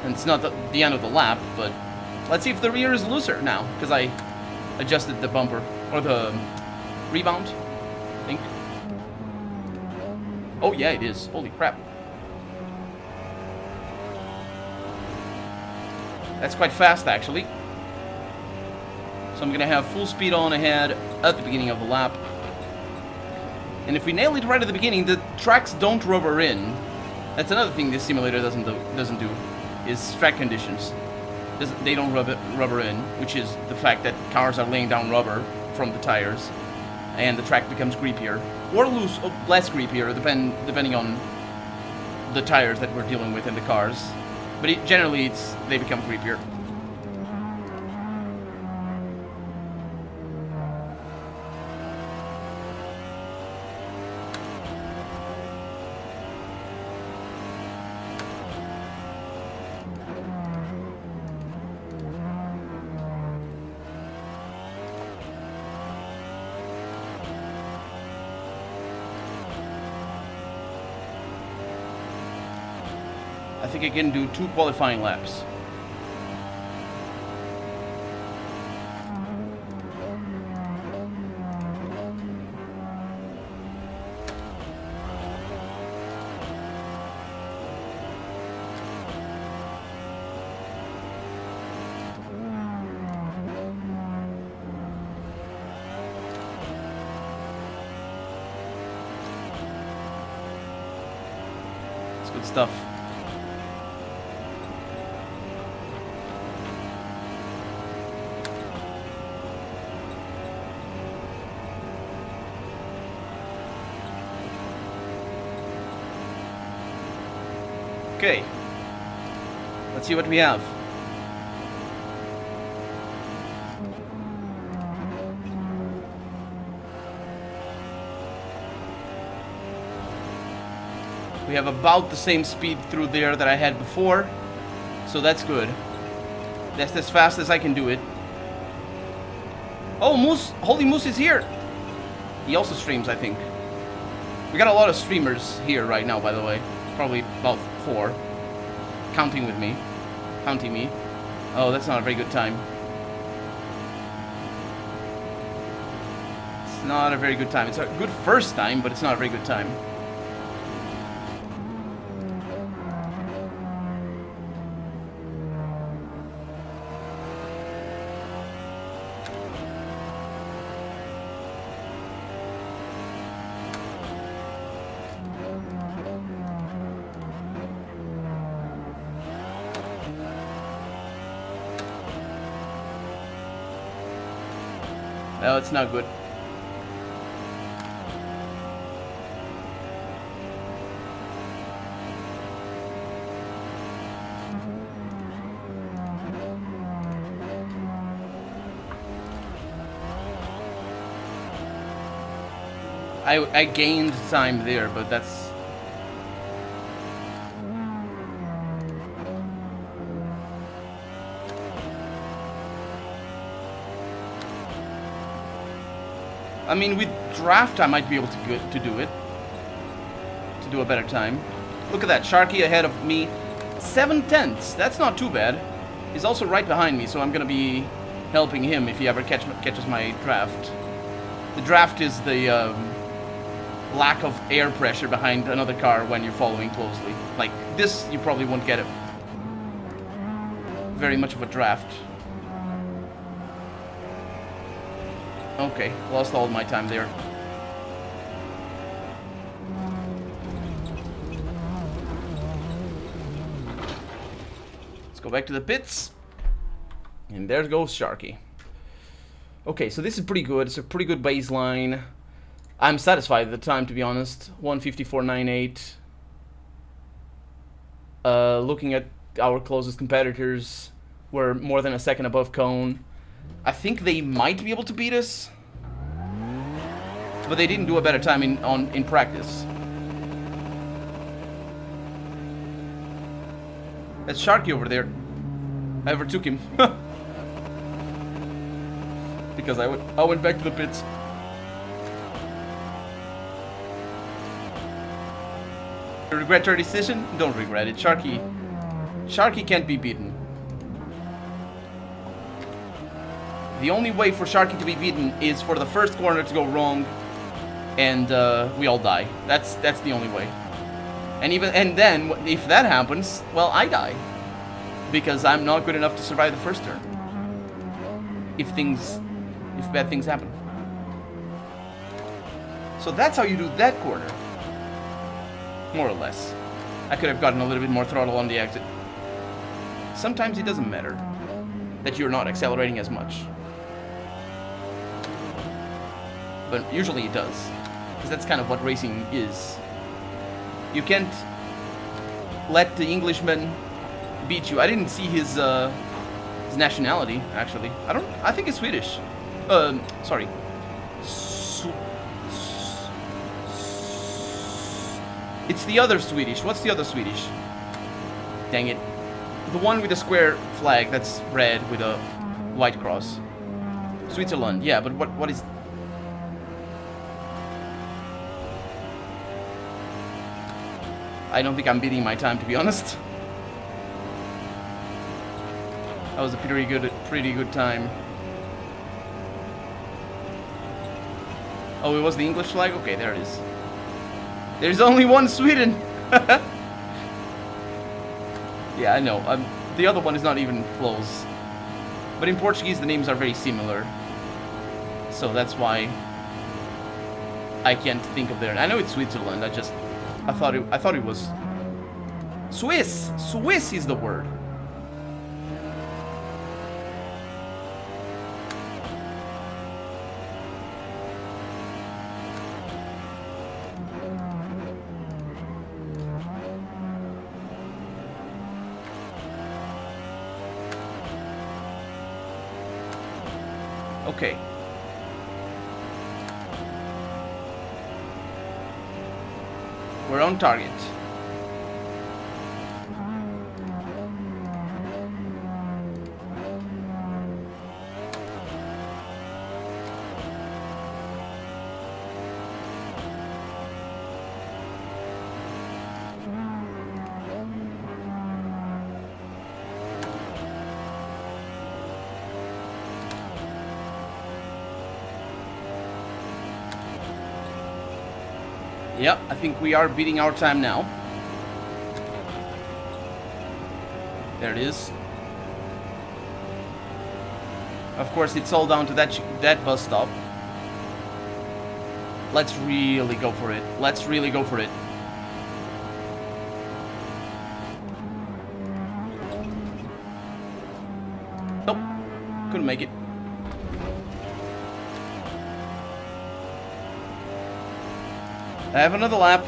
And it's not the end of the lap, but let's see if the rear is looser now, because I adjusted the bumper, or the rebound, I think. Oh yeah, it is. Holy crap. That's quite fast, actually. So I'm gonna have full speed on ahead at the beginning of the lap. And if we nail it right at the beginning, the tracks don't rubber in. That's another thing this simulator doesn't do, is track conditions. They don't rubber in, which is the fact that cars are laying down rubber from the tires, and the track becomes creepier or less creepier, depending on the tires that we're dealing with in the cars. But generally, they become creepier. I think I can do 2 qualifying laps. It's good stuff. Okay, let's see what we have. We have about the same speed through there that I had before, so that's good. That's as fast as I can do it. Oh, Moose! Holy Moose is here! He also streams, I think. We got a lot of streamers here right now, by the way. Probably about 4. Counting with me. Counting me. Oh, that's not a very good time. It's not a very good time. It's a good first time, but it's not a very good time. No, it's not good. I gained time there, but that's... I mean, with draft, I might be able to do it. To do a better time. Look at that, Sharky ahead of me. 7/10. That's not too bad. He's also right behind me, so I'm gonna be helping him if he ever catches my draft. The draft is the lack of air pressure behind another car when you're following closely. Like this, you probably won't get very much of a draft. Okay, lost all my time there. Let's go back to the pits. And there goes Sharky. Okay, so this is pretty good. It's a pretty good baseline. I'm satisfied with the time, to be honest. 1:54.98. Looking at our closest competitors, we're more than a second above Cone. I think they might be able to beat us, but they didn't do a better time in practice. That's Sharky over there. I overtook him because I went back to the pits. You regret your decision? Don't regret it. Sharky can't be beaten. The only way for Sharky to be beaten is for the first corner to go wrong and we all die. That's the only way. And then if that happens, well, I die because I'm not good enough to survive the first turn. If bad things happen. So that's how you do that corner. More or less. I could have gotten a little bit more throttle on the exit. Sometimes it doesn't matter that you're not accelerating as much. But usually it does. Because that's kind of what racing is. You can't let the Englishman beat you. I didn't see his nationality, actually. I think it's Swedish. Sorry. It's the other Swedish. What's the other Swedish? Dang it. The one with the square flag that's red with a white cross. Switzerland. Yeah, but what is... I don't think I'm beating my time, to be honest. That was a pretty good time. Oh, it was the English flag? Okay, there it is. There's only one Sweden! Yeah, I know. The other one is not even close. But in Portuguese, the names are very similar. So that's why I can't think of their... I know it's Switzerland, I thought it was... Swiss! Swiss is the word. Okay. We're on target. Yep, I think we are beating our time now. There it is. Of course, it's all down to that bus stop. Let's really go for it. Let's really go for it. Nope. Couldn't make it. I have another lap.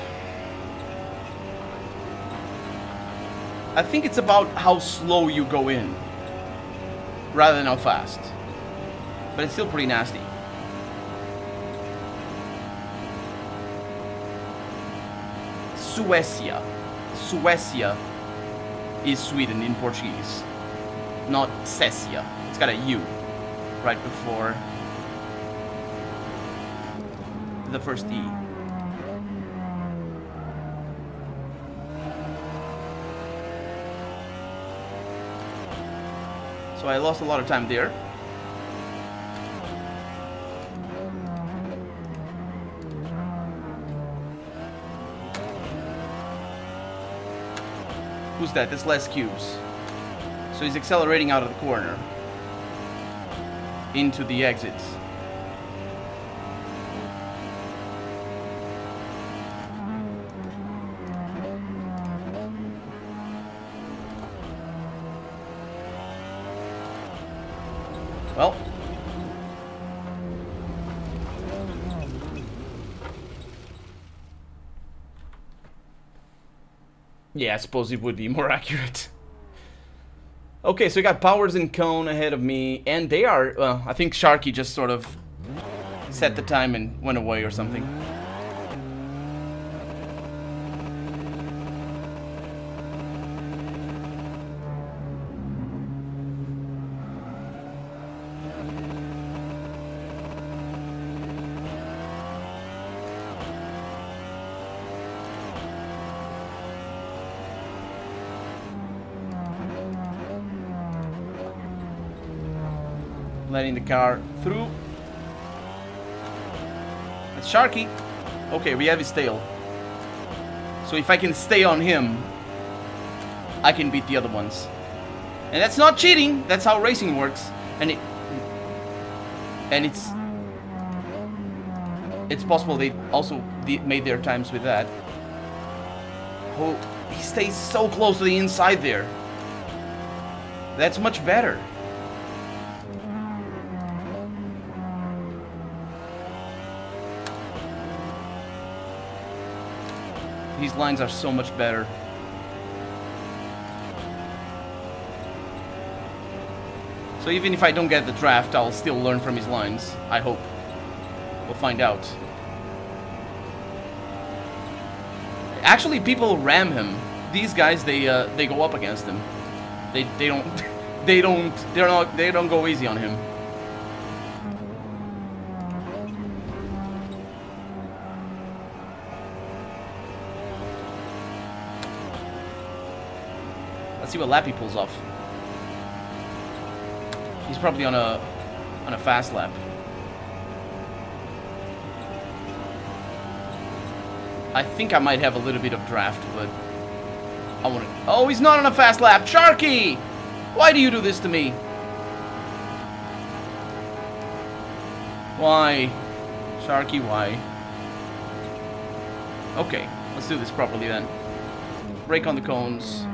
I think it's about how slow you go in rather than how fast. But it's still pretty nasty. Suécia. Suécia is Sweden in Portuguese. Not Cecia. It's got a U right before the first E. So I lost a lot of time there. Who's that? That's Les Cubes. So he's accelerating out of the corner into the exits. Well, yeah, I suppose it would be more accurate. Okay, so we got Powers and Cone ahead of me, and they are, well, I think Sharky just sort of set the time and went away or something. Letting the car through. It's Sharky. Okay, we have his tail. So if I can stay on him, I can beat the other ones. And that's not cheating. That's how racing works. And it's possible they also made their times with that. Oh, he stays so close to the inside there. That's much better. These lines are so much better. So even if I don't get the draft, I'll still learn from his lines. I hope. We'll find out. Actually, people ram him. These guys, they go up against him. They don't go easy on him. Let's see what lap he pulls off. He's probably on a fast lap. I think I might have a little bit of draft, but I want to. Oh, he's not on a fast lap. Sharky! Why do you do this to me? Why? Sharky, why? Okay, let's do this properly then. Brake on the cones.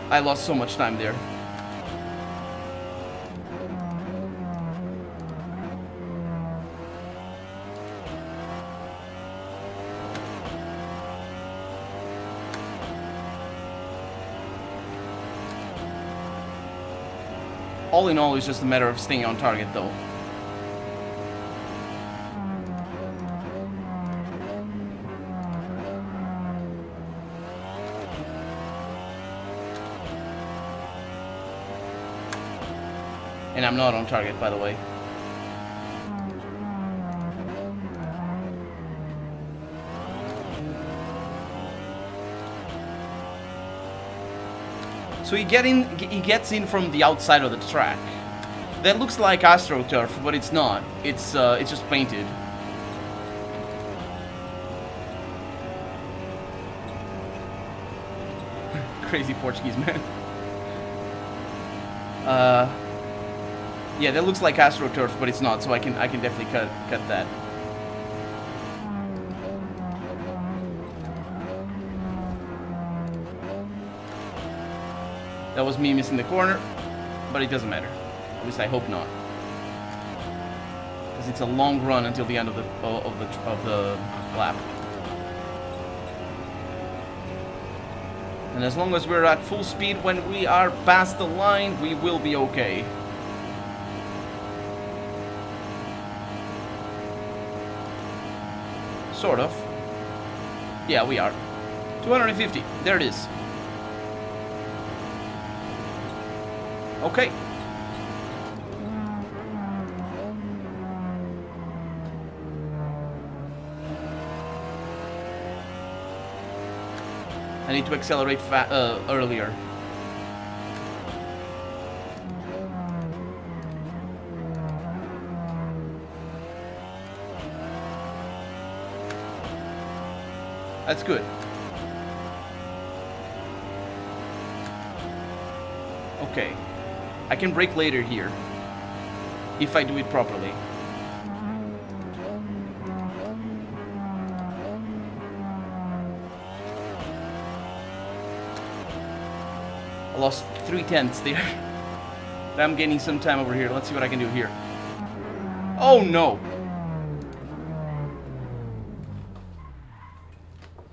I lost so much time there. All in all, it's just a matter of staying on target, though. And I'm not on target, by the way. So he gets in from the outside of the track. That looks like AstroTurf, but it's not. It's just painted. Crazy Portuguese man. Yeah, that looks like AstroTurf, but it's not. So I can definitely cut that. That was me missing the corner, but it doesn't matter. At least I hope not, because it's a long run until the end of the lap. And as long as we're at full speed when we are past the line, we will be okay. Sort of. Yeah, we are. 250. There it is. Okay. I need to accelerate earlier. That's good. Okay. I can brake later here, if I do it properly. I lost 3/10 there. But I'm gaining some time over here. Let's see what I can do here. Oh no!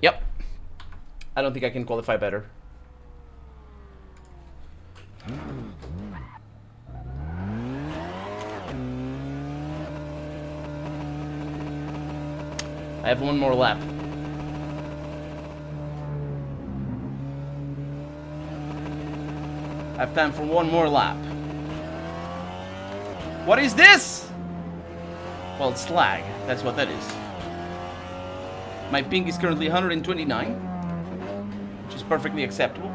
Yep. I don't think I can qualify better. I have one more lap. I have time for one more lap. What is this? Well, it's lag. That's what that is. My ping is currently 129, which is perfectly acceptable.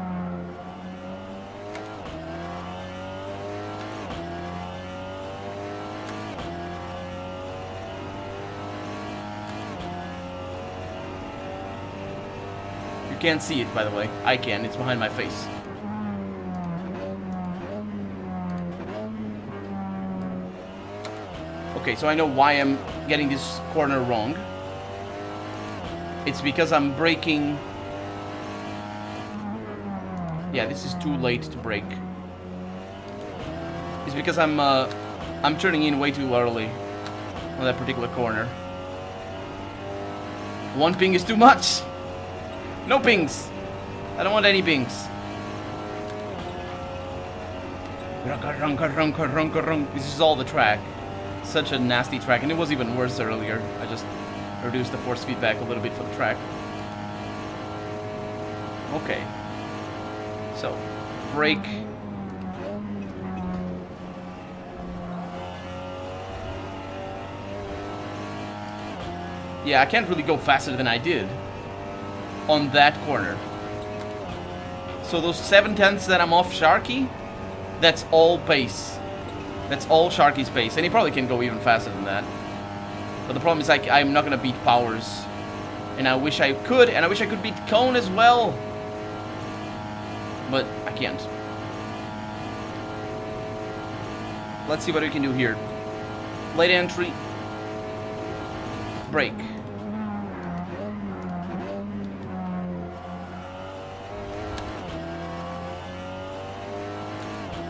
You can't see it, by the way. I can. It's behind my face. Okay, so I know why I'm getting this corner wrong. It's because I'm braking... Yeah, this is too late to brake. It's because I'm turning in way too early on that particular corner. One ping is too much. No pings. I don't want any pings. This is all the track. Such a nasty track, and it was even worse earlier. I just reduced the force feedback a little bit for the track. Okay. So, brake. Yeah, I can't really go faster than I did on that corner. So those 7/10 that I'm off Sharky, that's all pace. That's all Sharky's pace. And he probably can go even faster than that. But the problem is I'm not going to beat Powers. And I wish I could. And I wish I could beat Cone as well. But I can't. Let's see what we can do here. Late entry. Brake.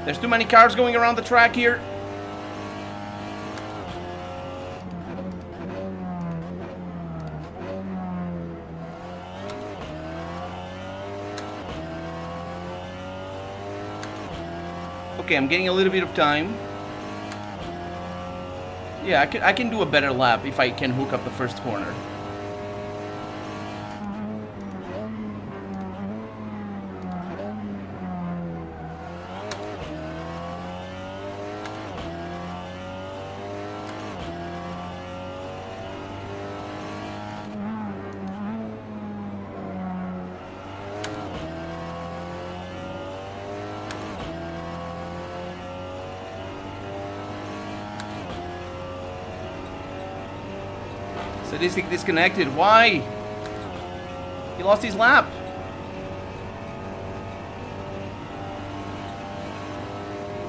There's too many cars going around the track here. Okay, I'm getting a little bit of time. Yeah, I can do a better lap if I can hook up the first corner. Sadistic disconnected. Why? He lost his lap.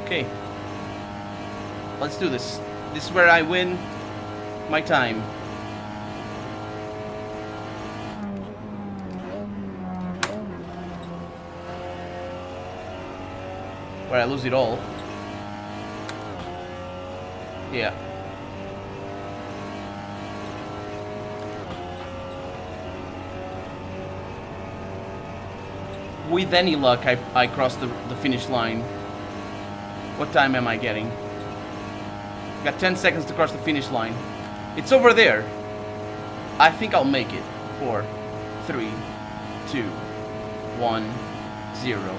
Okay. Let's do this. This is where I win my time. Where I lose it all. Yeah. With any luck, I crossed the finish line. What time am I getting? Got 10 seconds to cross the finish line. It's over there. I think I'll make it. 4, 3, 2, 1, 0.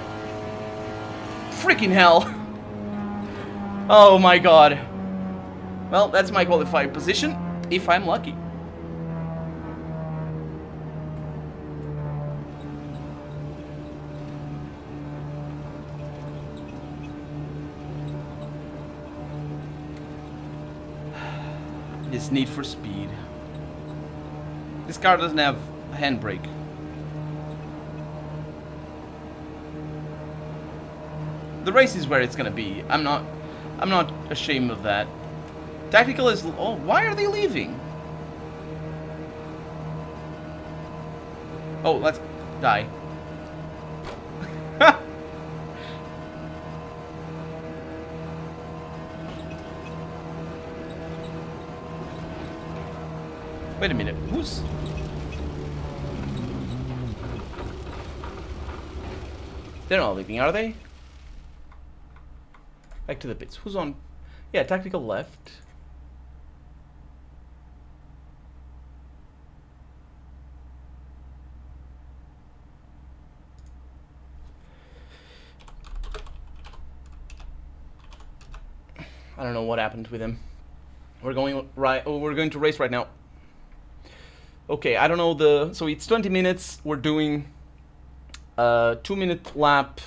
Freaking hell! Oh my god. Well, that's my qualified position, if I'm lucky. This need for speed. This car doesn't have a handbrake. The race is where it's gonna be. I'm not ashamed of that. Tactical is... Oh, why are they leaving? Oh, let's die. Wait a minute, who's... They're not leaving, are they? Back to the pits. Who's on... Yeah, tactical left. I don't know what happened with him. We're going right... Oh, we're going to race right now. Okay, I don't know the... So it's 20 minutes. We're doing a 2-minute lap.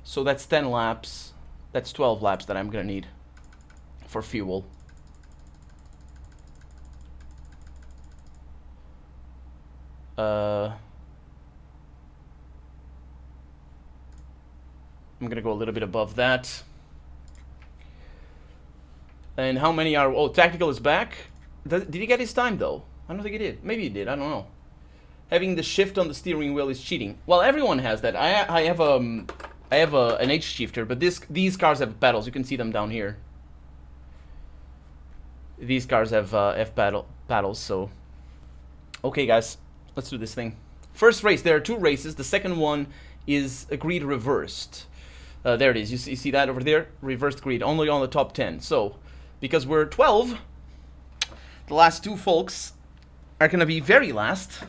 So that's 10 laps. That's 12 laps that I'm gonna need for fuel. I'm gonna go a little bit above that. And how many are... Oh, Tactical is back. Did he get his time, though? I don't think he did. Maybe he did. I don't know. Having the shift on the steering wheel is cheating. Well, everyone has that. I have an H shifter, but these cars have pedals. You can see them down here. These cars have F paddles, so... Okay, guys. Let's do this thing. First race. There are 2 races. The second one is a grid reversed. There it is. You see that over there? Reversed grid. Only on the top 10. So, because we're 12, the last 2 folks are going to be very last.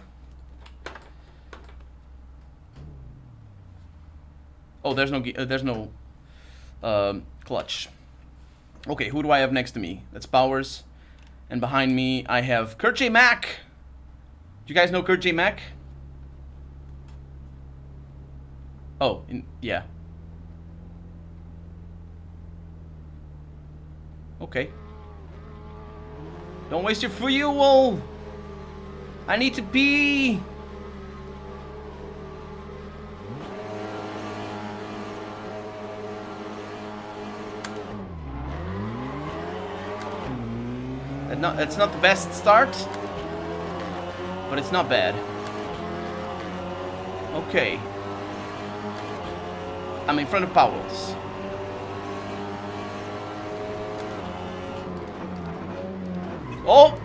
Oh, there's no clutch. Okay, who do I have next to me? That's Bowers. And behind me, I have Kurt J. Mack. Do you guys know Kurt J. Mack? Oh, yeah. Okay. Don't waste your fuel! I need to pee! It's not the best start, but it's not bad. Okay. I'm in front of Powell's. Oh!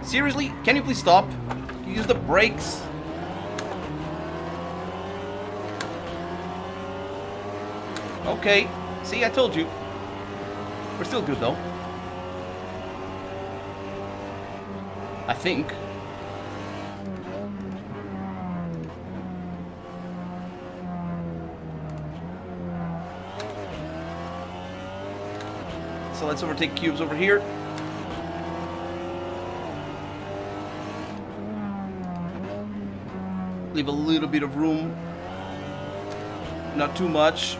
Seriously? Can you please stop? Use the brakes. Okay. See, I told you. We're still good, though. I think. So let's overtake Cubes over here. Leave a little bit of room. Not too much.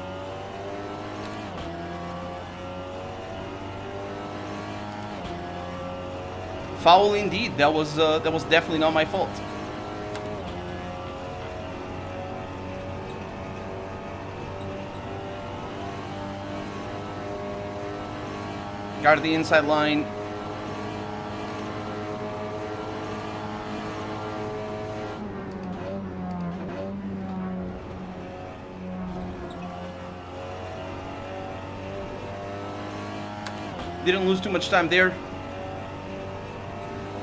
Foul indeed. That was definitely not my fault. Guard the inside line. Didn't lose too much time there.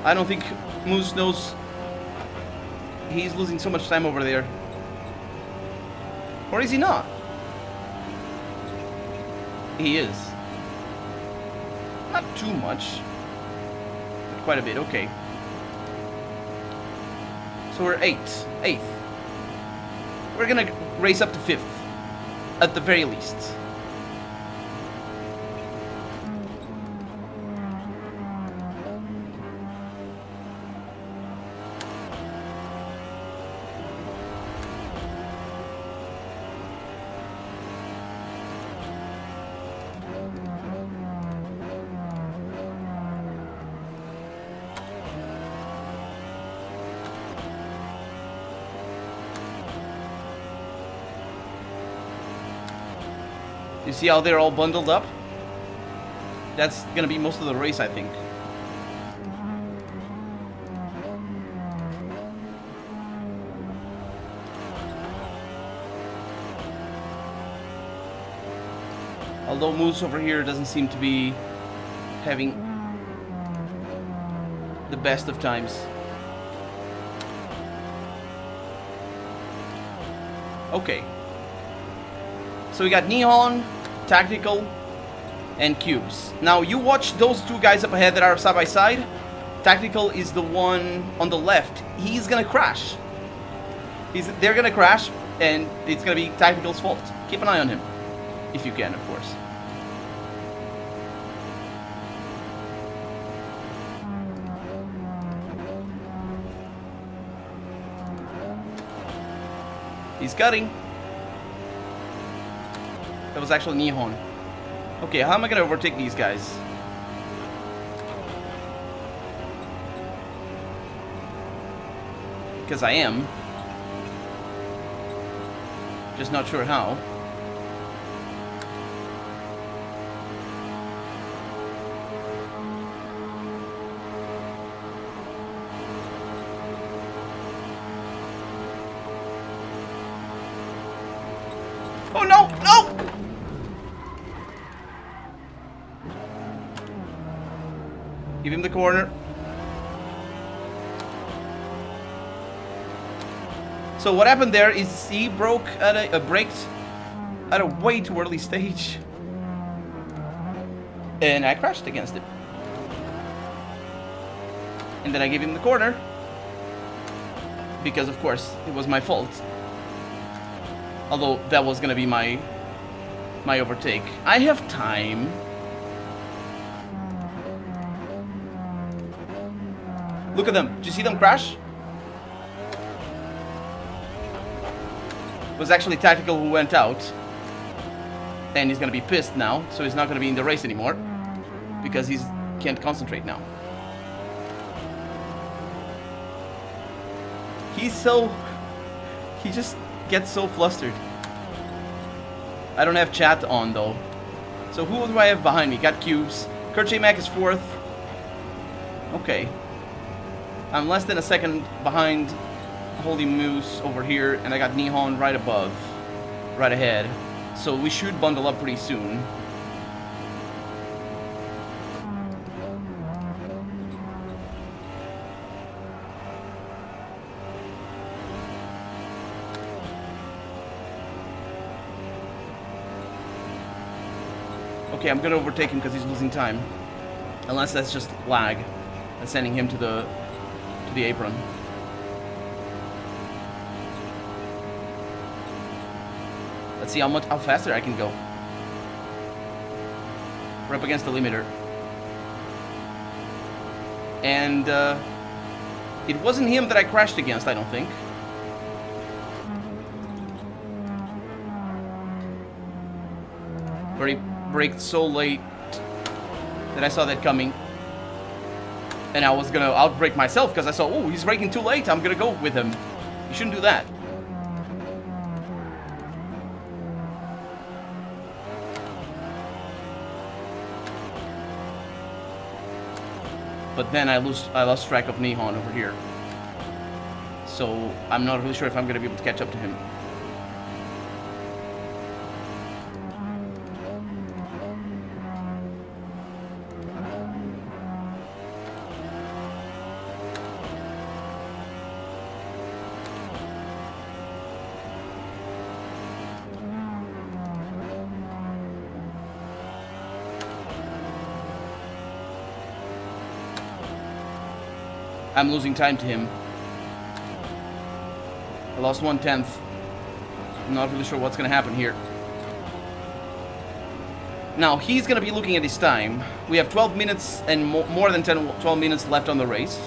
I don't think Moose knows he's losing so much time over there. Or is he not? He is. Not too much, but quite a bit. Okay. So we're 8th. We're gonna race up to 5th, at the very least. You see how they're all bundled up? That's gonna be most of the race, I think. Although Moose over here doesn't seem to be having the best of times. Okay. So we got Neon, Tactical, and Cubes. Now you watch those 2 guys up ahead that are side by side. Tactical is the one on the left. He's gonna crash. They're gonna crash, and it's gonna be Tactical's fault. Keep an eye on him, if you can, of course. He's cutting. That was actually Nihon. Okay, how am I gonna overtake these guys? Because I am. Just not sure how. Oh no! No! Give him the corner. So what happened there is he broke at braked at a way too early stage, and I crashed against it. And then I gave him the corner because, of course, it was my fault. Although that was gonna be my overtake. I have time. Look at them. Did you see them crash? It was actually Tactical who went out. And he's gonna be pissed now, so he's not gonna be in the race anymore. Because he can't concentrate now. He just gets so flustered. I don't have chat on though. So who do I have behind me? Got Cubes. Kurt J. Mack is 4th. Okay. I'm less than a second behind Holy Moose over here, and I got Nihon right above, right ahead. So we should bundle up pretty soon. Okay, I'm gonna overtake him because he's losing time. Unless that's just lag and sending him to the apron. Let's see how faster I can go. We're up against the limiter. And it wasn't him that I crashed against, I don't think. Where he braked so late that I saw that coming. And I was gonna outbrake myself because I saw, oh, he's braking too late. I'm gonna go with him. You shouldn't do that. But then I lost track of Nihon over here. So I'm not really sure if I'm gonna be able to catch up to him. I'm losing time to him. I lost 1/10. I'm not really sure what's gonna happen here. Now, he's gonna be looking at his time. We have 12 minutes and more than 12 minutes left on the race.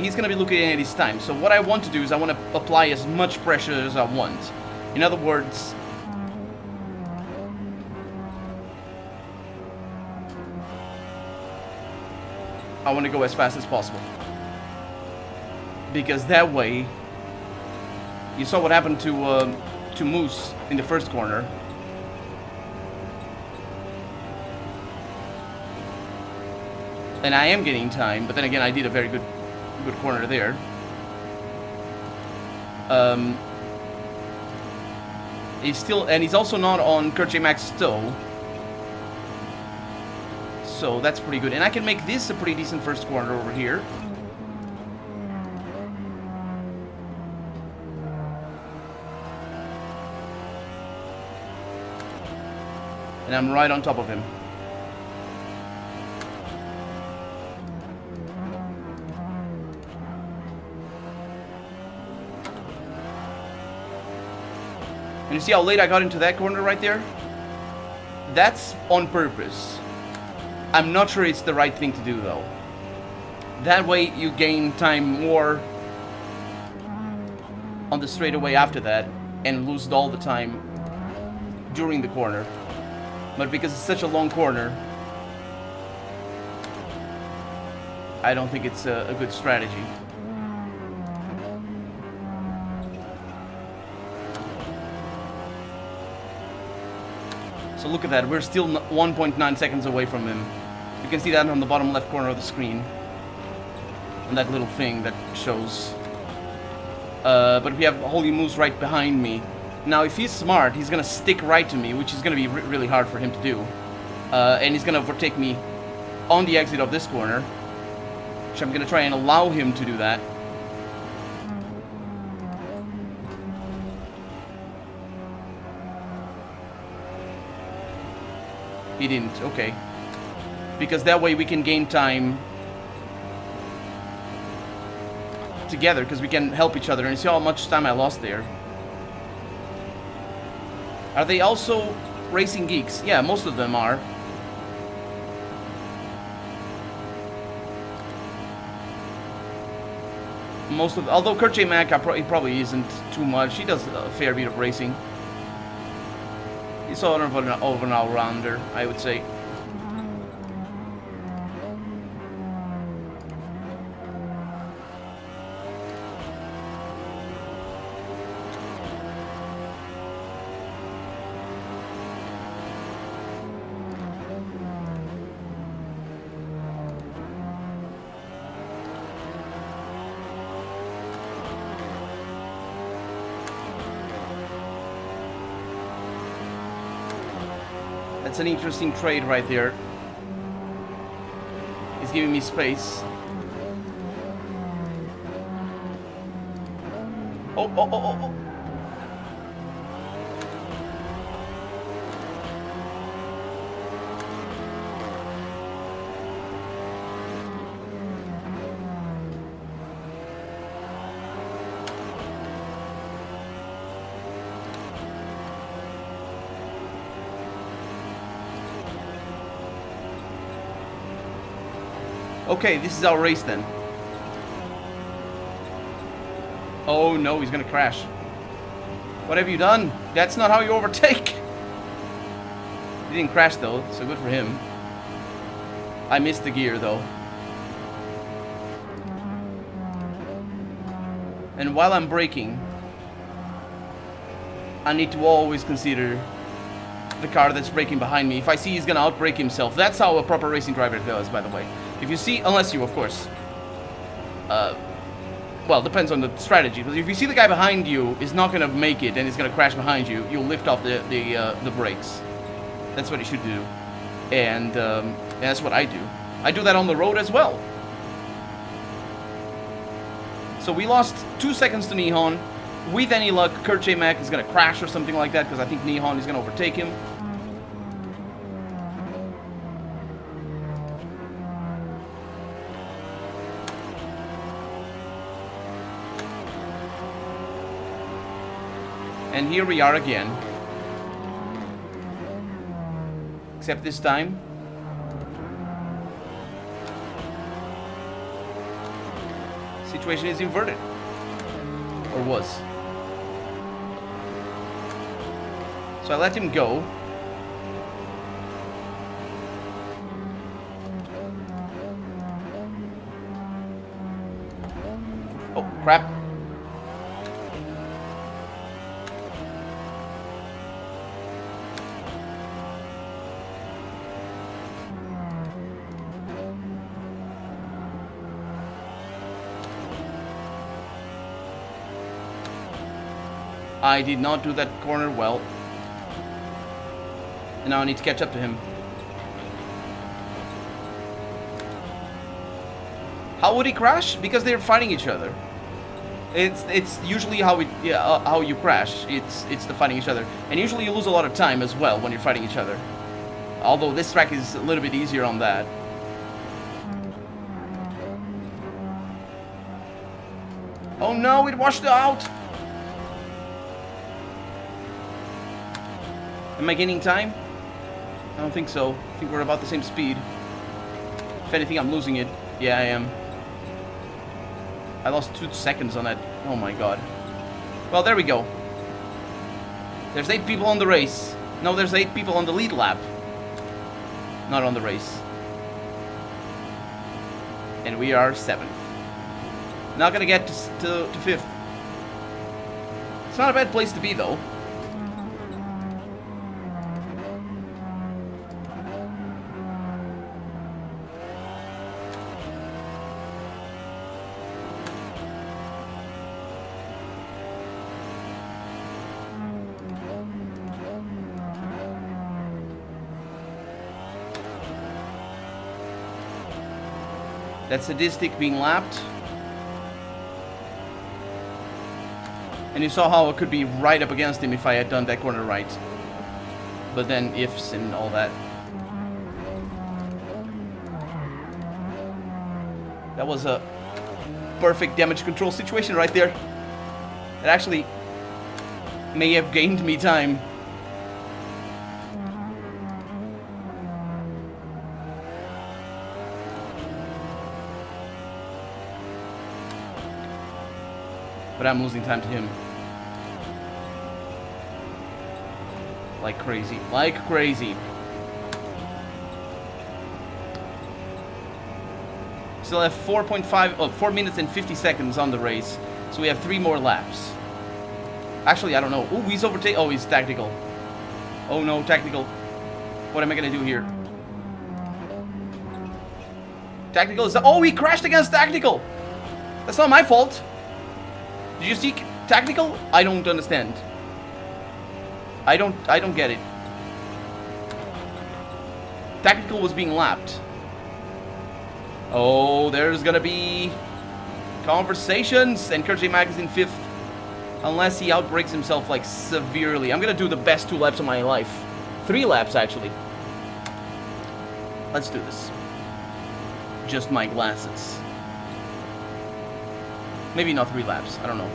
He's gonna be looking at his time. So what I want to do is I want to apply as much pressure as I want. In other words, I want to go as fast as possible. Because that way, you saw what happened to Moose in the first corner. And I am getting time, but then again, I did a very good corner there. He's also not on Kurt J. Max still. So that's pretty good. And I can make this a pretty decent first corner over here. And I'm right on top of him. And you see how late I got into that corner right there? That's on purpose. I'm not sure it's the right thing to do, though. That way you gain time more on the straightaway after that and lose all the time during the corner. But because it's such a long corner, I don't think it's a good strategy. So look at that, we're still 1.9 seconds away from him. You can see that on the bottom left corner of the screen. And that little thing that shows. But we have Holy Moose right behind me. Now, if he's smart, he's gonna stick right to me, which is gonna be really hard for him to do. And he's gonna overtake me on the exit of this corner. Which I'm gonna try and allow him to do that. He didn't, okay. Because that way we can gain time together, because we can help each other. And you see how much time I lost there. Are they also racing geeks? Yeah, most of them are. Although Kurt J. Mack, he probably isn't too much. He does a fair bit of racing. He's sort of an all-rounder, I would say. That's an interesting trade right there. He's giving me space. Oh. Okay, this is our race then. Oh no, he's gonna crash. What have you done? That's not how you overtake. He didn't crash though, so good for him. I missed the gear though. And while I'm braking, I need to always consider the car that's braking behind me. If I see he's gonna outbrake himself, that's how a proper racing driver does, by the way. If you see, unless you, of course, well, depends on the strategy. But if you see the guy behind you is not gonna make it and he's gonna crash behind you, you'll lift off the brakes. That's what you should do, and that's what I do. I do that on the road as well. So we lost 2 seconds to Nihon. With any luck, Kurt J. Mack is gonna crash or something like that because I think Nihon is gonna overtake him. And here we are again. Except this time, situation is inverted. Or was. So I let him go. Oh, crap. I did not do that corner well. And now I need to catch up to him. How would he crash? Because they're fighting each other. It's usually how how you crash. It's the fighting each other. And usually you lose a lot of time as well when you're fighting each other. Although this track is a little bit easier on that. Oh no, it washed out! Am I gaining time? I don't think so. I think we're about the same speed. If anything, I'm losing it. Yeah, I am. I lost 2 seconds on that. Oh my god. Well, there we go. There's 8 people on the race. No, there's 8 people on the lead lap. Not on the race. And we are 7th. Not gonna get to 5th. It's not a bad place to be, though. That sadistic being lapped. And you saw how I could be right up against him if I had done that corner right. But then ifs and all that. That was a perfect damage control situation right there. It actually may have gained me time. But I'm losing time to him. Like crazy. Like crazy. Still have 4 minutes and 50 seconds on the race. So we have 3 more laps. Actually, I don't know. Oh, he's overtaken. Oh, he's tactical. Oh no, tactical. What am I gonna do here? Tactical is... Oh, he crashed against tactical! That's not my fault. Did you see tactical? I don't understand. I don't get it. Tactical was being lapped. Oh, there's gonna be conversations. And Kurt J. Mack is in 5th. Unless he outbreaks himself like severely. I'm gonna do the best 2 laps of my life. 3 laps actually. Let's do this. Just my glasses. Maybe not 3 laps. I don't know.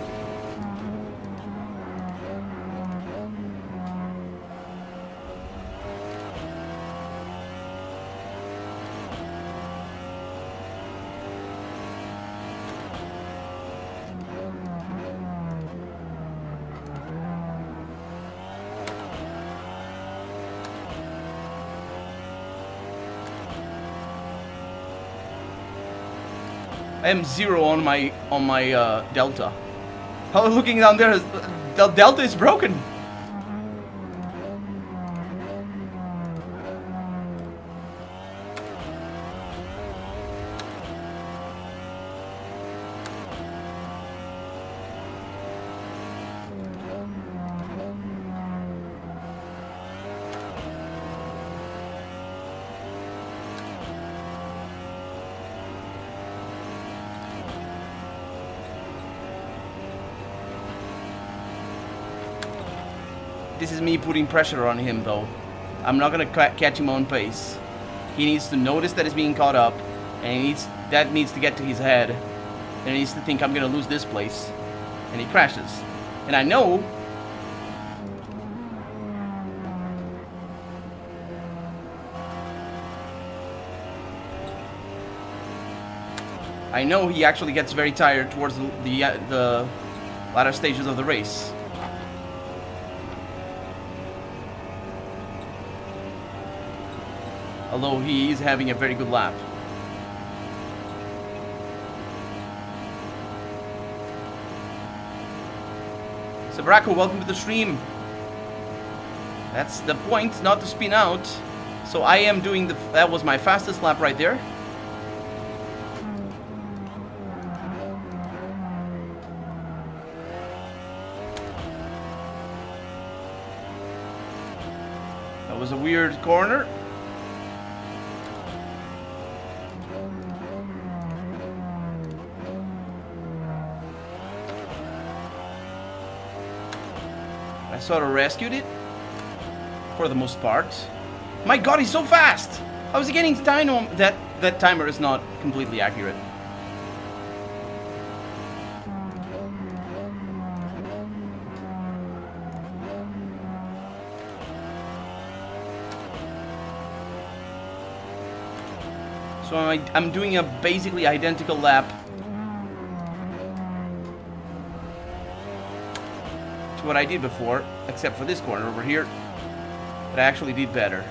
I am 0 on my Delta. Oh, looking down there, the Delta is broken. This is me putting pressure on him, though. I'm not gonna catch him on pace. He needs to notice that he's being caught up, and that needs to get to his head, and he needs to think I'm gonna lose this place, and he crashes. And I know. I know he actually gets very tired towards the latter stages of the race. Although he is having a very good lap. So Braco, welcome to the stream. That's the point, not to spin out. So I am doing that was my fastest lap right there. That was a weird corner. I sort of rescued it, for the most part. My god, he's so fast! How is he getting to Dino? That timer is not completely accurate. So I'm doing a basically identical lap. to what I did before, except for this corner over here. But I actually did better.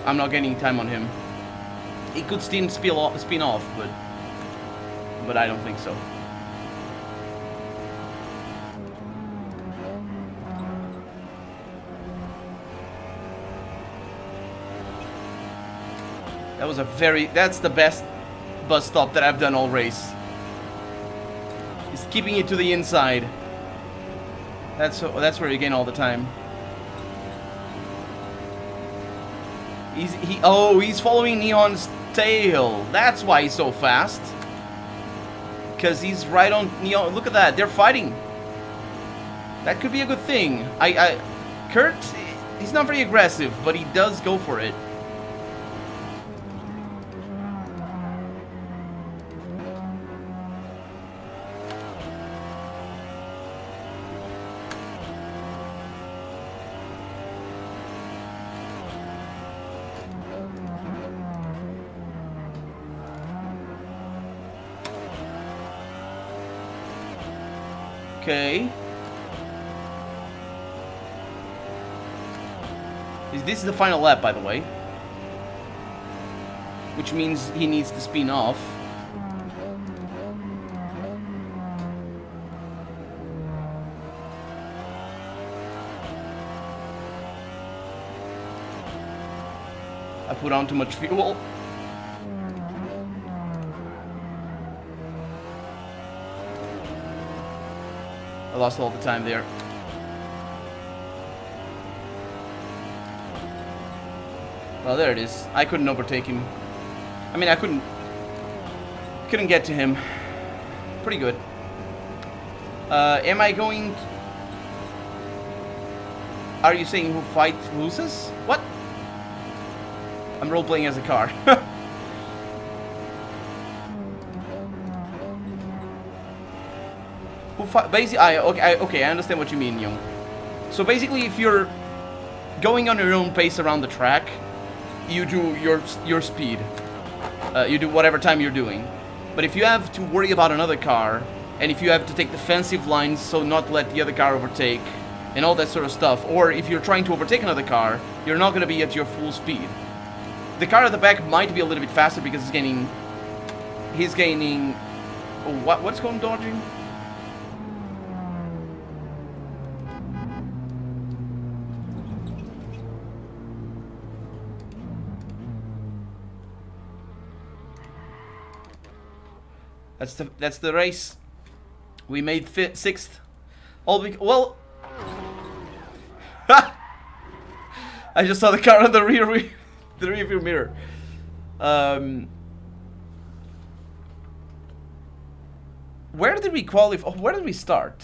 I'm not getting time on him. He could spin off, but I don't think so. That's the best bus stop that I've done all race. He's keeping it to the inside. That's where you gain all the time. He's following Neon's tail. That's why he's so fast. Because he's right on Neon. Look at that. They're fighting. That could be a good thing. Kurt, he's not very aggressive, but he does go for it. Okay. This is the final lap, by the way. Which means he needs to spin off. I put on too much fuel. I lost all the time there. Well, there it is. I couldn't overtake him. I mean, I couldn't get to him. Pretty good. Am I going... Are you saying who fights loses? What? I'm role-playing as a car. Basically, okay, I understand what you mean, Young. So basically, if you're going on your own pace around the track, you do your speed. You do whatever time you're doing. But if you have to worry about another car, and if you have to take defensive lines so not let the other car overtake, and all that sort of stuff, or if you're trying to overtake another car, you're not going to be at your full speed. The car at the back might be a little bit faster because he's gaining. Oh, what's going dodging? That's the race. We made 6th. Well, I just saw the car on the rear view mirror. Where did we qualify? Oh, where did we start?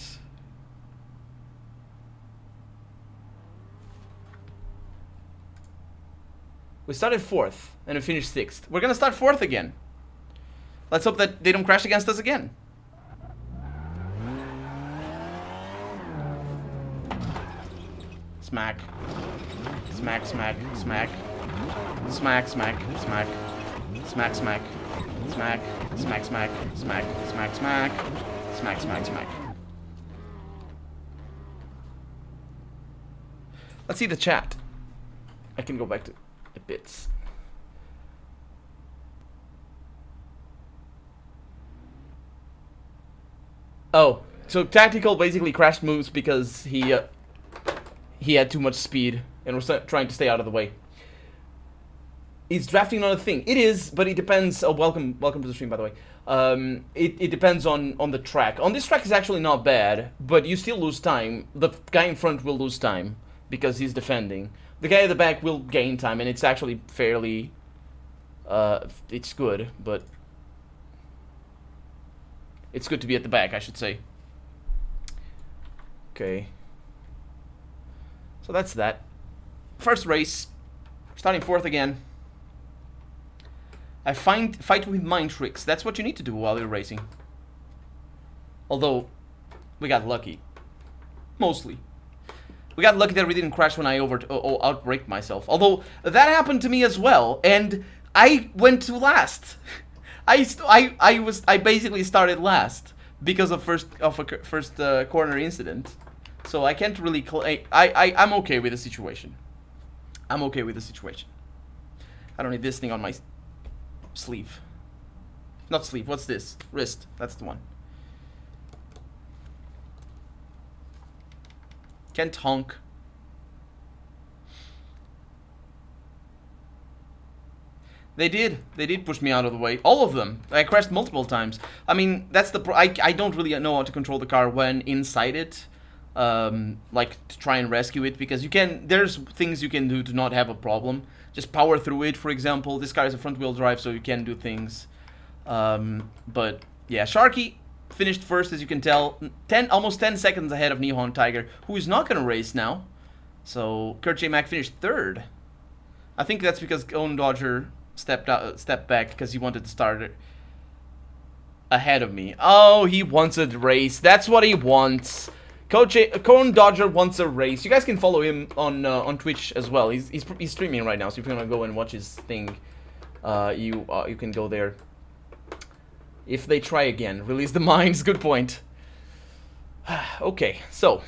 We started 4th and we finished 6th. We're gonna start 4th again. Let's hope that they don't crash against us again. Smack. Smack, smack, smack. Smack, smack, smack. Smack, smack. Smack, smack, smack, smack, smack, smack. Smack, smack, smack. Let's see the chat. I can go back to the bits. Oh, so Tactical basically crashed Moose because he had too much speed and was trying to stay out of the way. He's drafting on a thing. It is, but it depends. Oh, welcome to the stream, by the way. It depends on the track. On this track is actually not bad, but you still lose time. The guy in front will lose time because he's defending. The guy at the back will gain time, and it's actually fairly. It's good, but. It's good to be at the back, I should say. Okay. So that's that. First race. Starting 4th again. I fight with mind tricks. That's what you need to do while you're racing. Although, we got lucky. Mostly. We got lucky that we didn't crash when I outbraked myself. Although, that happened to me as well, and I went to last. I basically started last because of a first corner incident. So I can't really I'm okay with the situation. I'm okay with the situation. I don't need this thing on my sleeve. Not sleeve, what's this? Wrist, that's the one. Can't honk. They did push me out of the way. All of them. I crashed multiple times. I mean, that's the I don't really know how to control the car when inside it. Like to try and rescue it, because there's things you can do to not have a problem. Just power through it, for example. This car is a front wheel drive, so you can do things. But yeah, Sharky finished first, as you can tell, almost 10 seconds ahead of Nihon Tiger, who is not going to race now. So Kurt J. Mack finished third. I think that's because Cone Dodger stepped back because he wanted to start ahead of me. Oh, he wants a race. That's what he wants. Cone Dodger wants a race. You guys can follow him on Twitch as well. He's streaming right now, so if you want to go and watch his thing, you can go there. If they try again, release the mines. Good point. Okay, so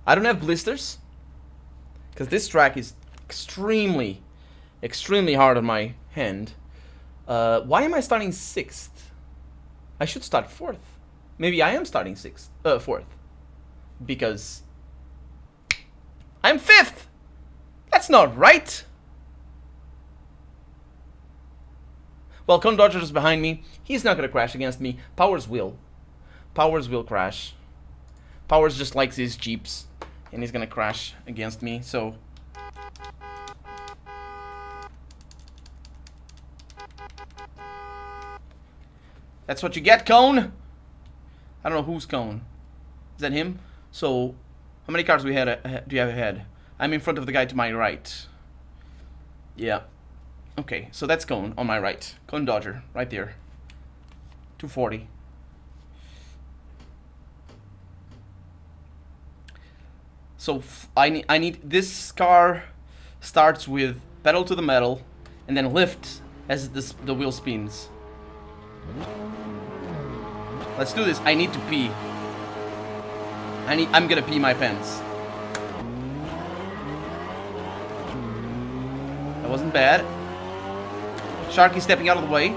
I don't have blisters because this track is extremely hard on my hand. Why am I starting 6th? I should start 4th. Maybe I am starting 4th because I'm 5th. That's not right. Well, Cone Dodger is behind me. He's not gonna crash against me. Powers will. Powers will crash. Powers just likes his Jeeps, and he's gonna crash against me, so... That's what you get, Cone! I don't know who's Cone. Is that him? So, how many cars do you have ahead? I'm in front of the guy to my right. Yeah. Okay, so that's Cone on my right. Cone Dodger, right there. 240. So I need this car starts with pedal to the metal and then lift as the wheel spins. Let's do this. I need to pee. I'm gonna pee my pants. That wasn't bad. Sharky stepping out of the way.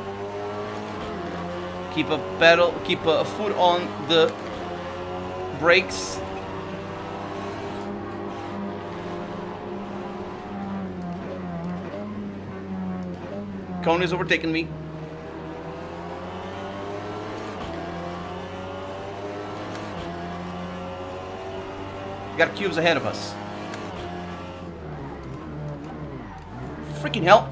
Keep a foot on the brakes. Cone is overtaking me. We got cubes ahead of us. Freaking hell.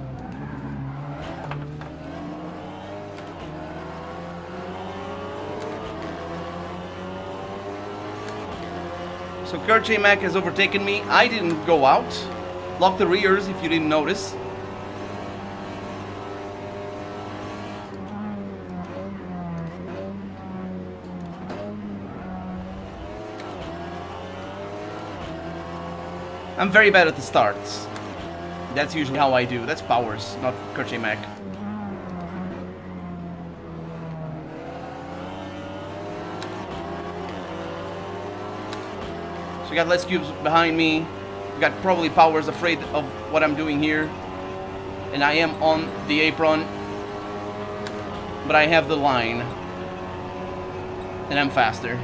So Kurt J. Mack has overtaken me. I didn't go out. Lock the rears if you didn't notice. I'm very bad at the starts. That's usually how I do. That's Powers, not Kurt J. Mack. So we got less cubes behind me. We got probably Powers afraid of what I'm doing here. And I am on the apron. But I have the line. And I'm faster.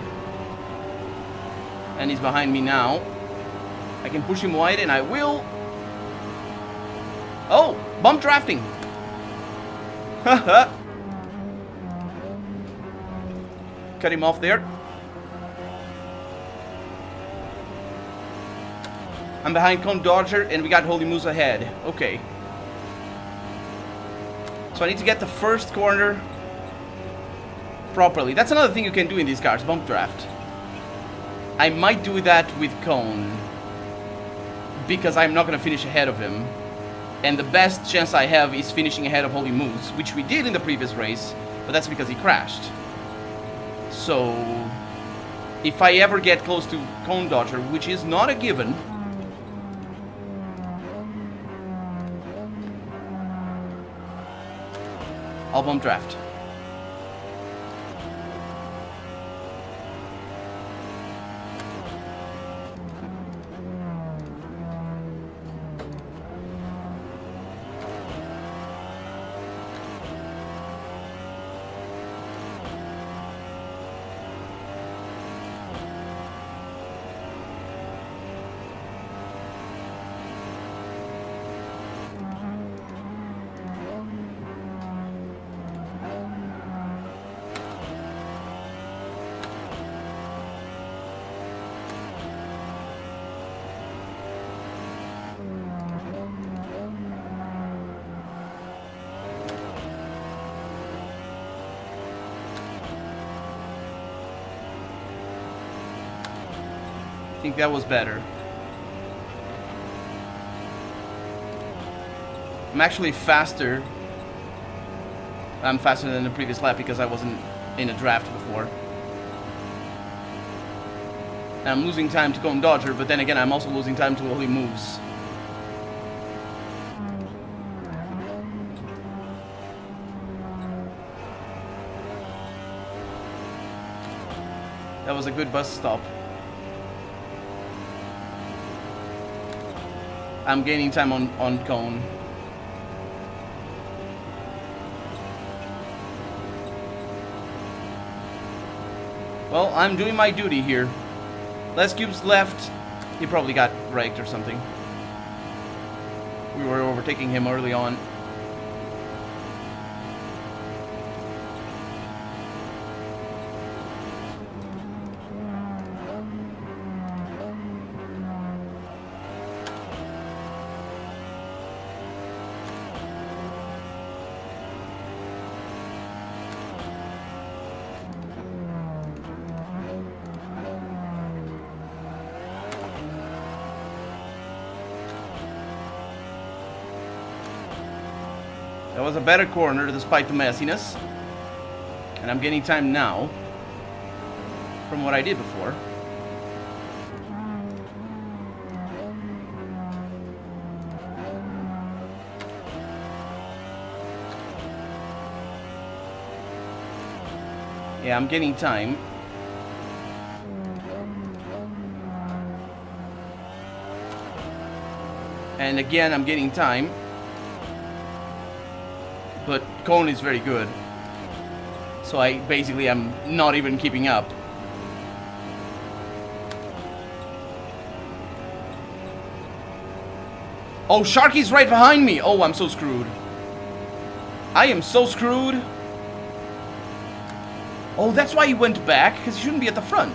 And he's behind me now. I can push him wide, and I will. Oh, bump drafting. Haha. Cut him off there. I'm behind Cone Dodger, and we got Holy Moose ahead. Okay. So I need to get the first corner properly. That's another thing you can do in these cars, bump draft. I might do that with Cone, because I'm not going to finish ahead of him. And the best chance I have is finishing ahead of Holy Moose, which we did in the previous race, but that's because he crashed. So if I ever get close to cone dodger, which is not a given. I'll bump draft. I think that was better. I'm actually faster. I'm faster than the previous lap because I wasn't in a draft before. And I'm losing time to Cone Dodger, but then again, I'm also losing time to Holy Moves. That was a good bus stop. I'm gaining time on Cone. Well, I'm doing my duty here. Less cubes left. He probably got wrecked or something. We were overtaking him early on. That was a better corner despite the messiness. And I'm getting time now from what I did before. Yeah, I'm getting time. And again, I'm getting time. But Cone is very good. So I basically am not even keeping up. Oh, Sharky's right behind me! Oh, I'm so screwed. I am so screwed. Oh, that's why he went back, because he shouldn't be at the front.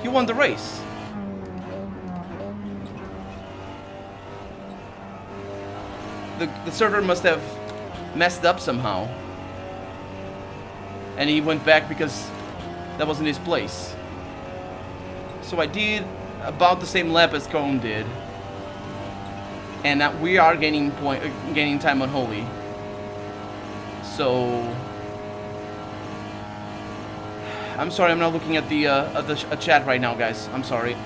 He won the race. The server must have messed up somehow. And he went back because that wasn't his place. So I did about the same lap as Cone did. And that we are gaining time on Holy. So I'm sorry, I'm not looking at the chat right now, guys. I'm sorry.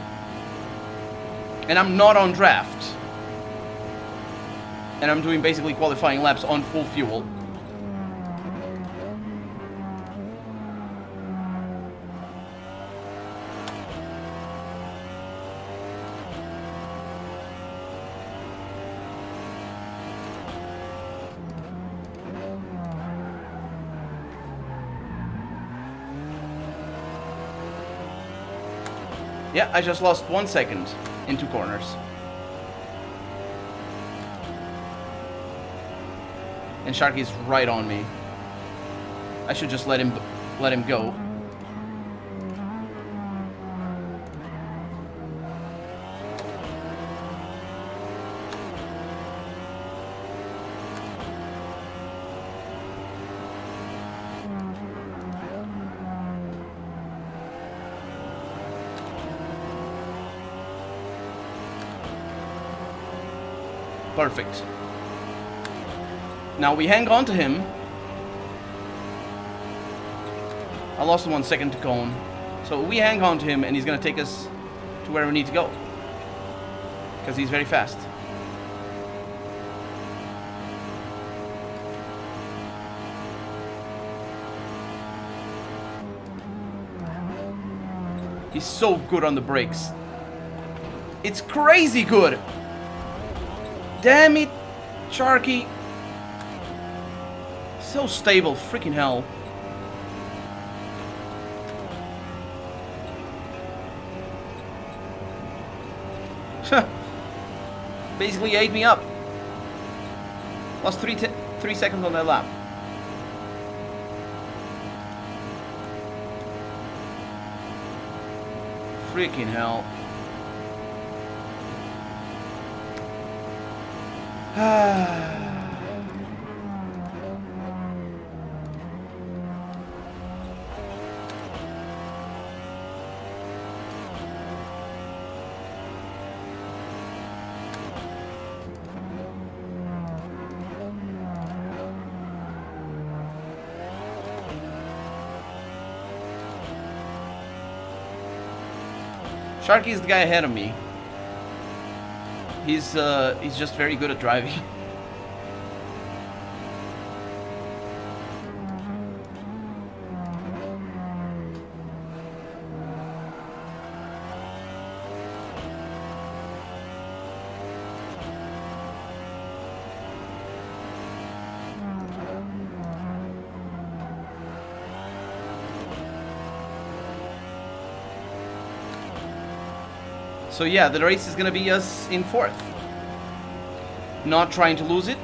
And I'm not on draft. And I'm doing basically qualifying laps on full fuel. Yeah, I just lost 1 second in 2 corners. And Sharky's right on me. I should just let him go. Perfect. Now we hang on to him. I lost 1 second to Cone. So we hang on to him, and he's gonna take us to where we need to go. Because he's very fast. He's so good on the brakes. It's crazy good. Damn it, Sharky. So stable, freaking hell. Basically ate me up. Lost 3 seconds on that lap. Freaking hell. Sharky's the guy ahead of me. He's just very good at driving. So yeah, the race is gonna be us in 4th. Not trying to lose it.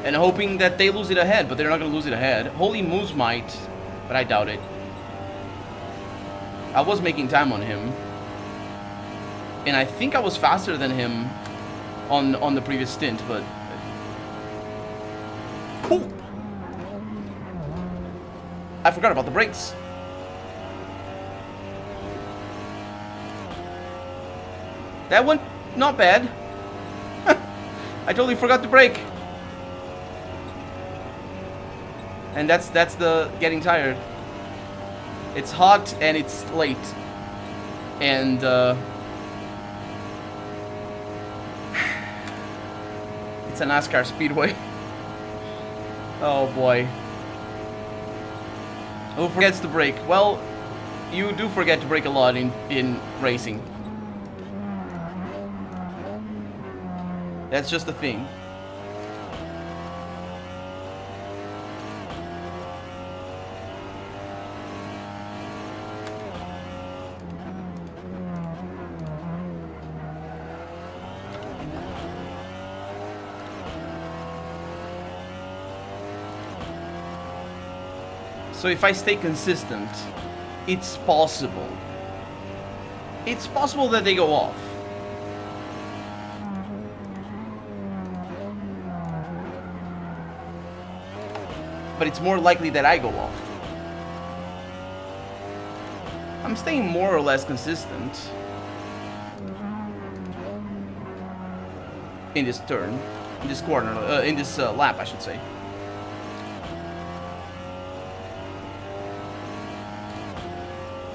And hoping that they lose it ahead, but they're not gonna lose it ahead. Holy Moose might, but I doubt it. I was making time on him. And I think I was faster than him on the previous stint, but... Ooh. I forgot about the brakes. That went not bad. I totally forgot to brake. And that's the getting tired. It's hot and it's late. And it's a NASCAR speedway. Oh boy. Who forgets to brake? Well, you do forget to brake a lot in racing. That's just the thing. So if I stay consistent, it's possible. It's possible that they go off. But it's more likely that I go off. I'm staying more or less consistent in this turn, in this corner, in this lap, I should say.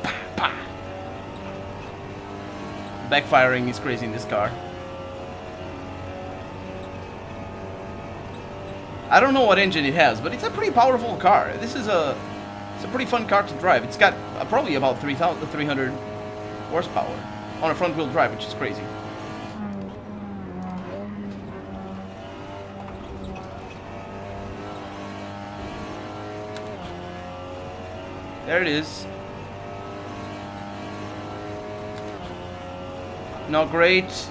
Bah, bah. Backfiring is crazy in this car. I don't know what engine it has, but it's a pretty powerful car. It's a pretty fun car to drive. It's got probably about 300 horsepower on a front-wheel drive, which is crazy. There it is. Not great,